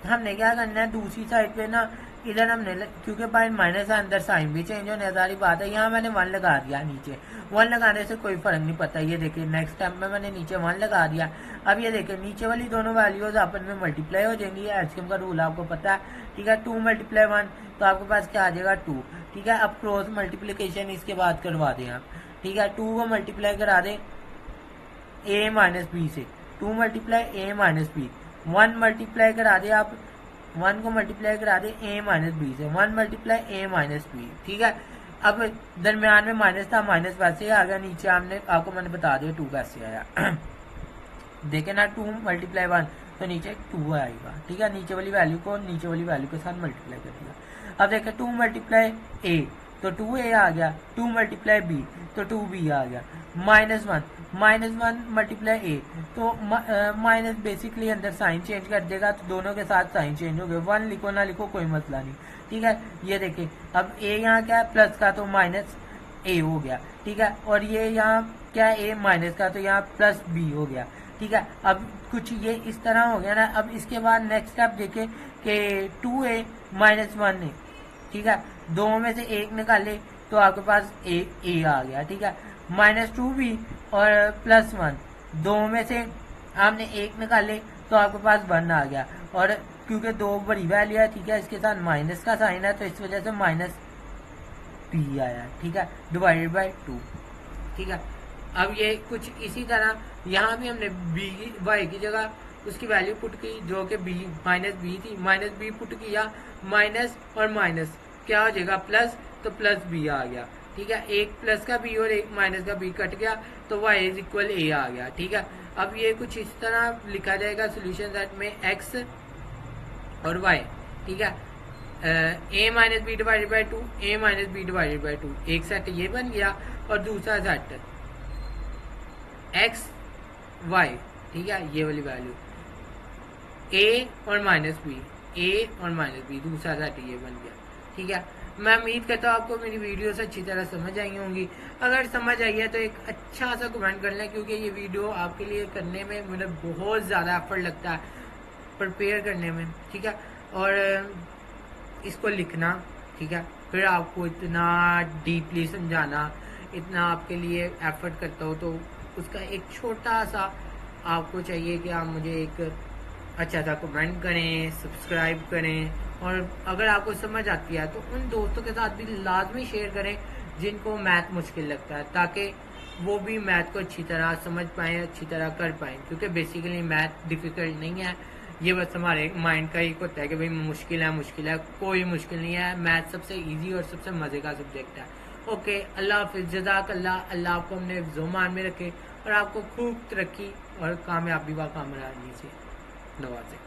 हमने क्या करना है, दूसरी साइड पे ना इधर हमने क्योंकि बाय माइनस अंदर साइन भी चेंज होने वाली बात है, यहाँ मैंने 1 लगा दिया नीचे। 1 लगाने से कोई फर्क नहीं पड़ता। ये देखिए नेक्स्ट स्टेप में मैंने नीचे 1 लगा दिया। अब ये देखिए नीचे वाली दोनों वैल्यूज आपस में मल्टीप्लाई हो जाएंगी। एलसीएम का रूल आपको पता है, ठीक है। 2 मल्टीप्लाई 1 तो आपके पास क्या आ जाएगा 2, ठीक है। अब क्रॉस मल्टीप्लीकेशन इसके बाद करवा दें आप, ठीक है। 2 को मल्टीप्लाई करा दें a माइनस बी से, 2 multiply a minus B. 1 multiply करा दे आप, 1 को मल्टीप्लाई करा दे a माइनस बी से, 1 मल्टीप्लाई a माइनस बी, ठीक है। अब दरमियान में माइनस था, माइनस वैसे ही आ गया नीचे। आपको मैंने बता दिया 2 कैसे आया देखे ना, 2 मल्टीप्लाई 1 तो नीचे 2 आएगा, ठीक है। नीचे वाली वैल्यू को नीचे वाली वैल्यू के साथ मल्टीप्लाई कर दिया। अब देखें 2 मल्टीप्लाई a तो 2a आ गया, 2 मल्टीप्लाई b तो 2b आ गया। माइनस वन मल्टीप्लाई a तो माइनस बेसिकली अंदर साइन चेंज कर देगा, तो दोनों के साथ साइन चेंज हो गए। 1 लिखो ना लिखो कोई मसला नहीं, ठीक है। ये देखिए अब a यहाँ क्या है प्लस का, तो माइनस a हो गया, ठीक है। और ये यहाँ क्या है a माइनस का, तो यहाँ प्लस b हो गया, ठीक है। अब कुछ ये इस तरह हो गया ना। अब इसके बाद नेक्स्ट स्टेप देखें कि 2a माइनस 1 है, ठीक है। दो में से एक निकाले तो आपके पास a आ गया, ठीक है। माइनस 2b और प्लस 1 दो में से आपने एक निकाले तो आपके पास 1 आ गया। और क्योंकि 2 बड़ी वैल्यू है, ठीक है, इसके साथ माइनस का साइन है तो इस वजह से माइनस b आया, ठीक है, डिवाइडेड बाय 2, ठीक है। अब ये कुछ इसी तरह यहाँ भी हमने y की जगह उसकी वैल्यू पुट की जो कि माइनस बी थी, माइनस बी पुट किया, माइनस और माइनस क्या हो जाएगा प्लस, तो प्लस बी आ गया, ठीक है। एक प्लस का बी और एक माइनस का बी कट गया तो y इज इक्वल a आ गया, ठीक है। अब ये कुछ इस तरह लिखा जाएगा सोल्यूशन सेट में x और y, ठीक है। a minus B divided by 2, a minus B divided by 2, एक सेट ये बन गया और दूसरा सेट x y, ठीक है, ये वाली वैल्यू a और माइनस बी, a और माइनस बी, दूसरा सेट ये बन गया, ठीक है। मैं उम्मीद करता हूँ आपको मेरी वीडियो से अच्छी तरह समझ आई होंगी। अगर समझ आई है तो एक अच्छा सा कमेंट कर लें, क्योंकि ये वीडियो आपके लिए करने में मुझे बहुत ज़्यादा एफर्ट लगता है प्रिपेयर करने में, ठीक है। और इसको लिखना, ठीक है, फिर आपको इतना डीपली समझाना, इतना आपके लिए एफर्ट करता हो तो उसका एक छोटा सा आपको चाहिए कि आप मुझे एक अच्छा सा कमेंट करें, सब्सक्राइब करें, और अगर आपको समझ आती है तो उन दोस्तों के साथ भी लाजमी शेयर करें जिनको मैथ मुश्किल लगता है, ताकि वो भी मैथ को अच्छी तरह समझ पाएँ, अच्छी तरह कर पाएँ। क्योंकि बेसिकली मैथ डिफ़िकल्ट नहीं है, ये बस हमारे माइंड का एक होता है कि भाई मुश्किल है, कोई मुश्किल नहीं है। मैथ सबसे ईजी और सबसे मज़े का सब्जेक्ट है। ओके, अल्लाह हाफिज़, जज़ाकल्लाह। अल्लाह आपको हमने ज़ुमान में रखे और आपको खूब तरक्की और कामयाबी व कामयाबी से नवाजे।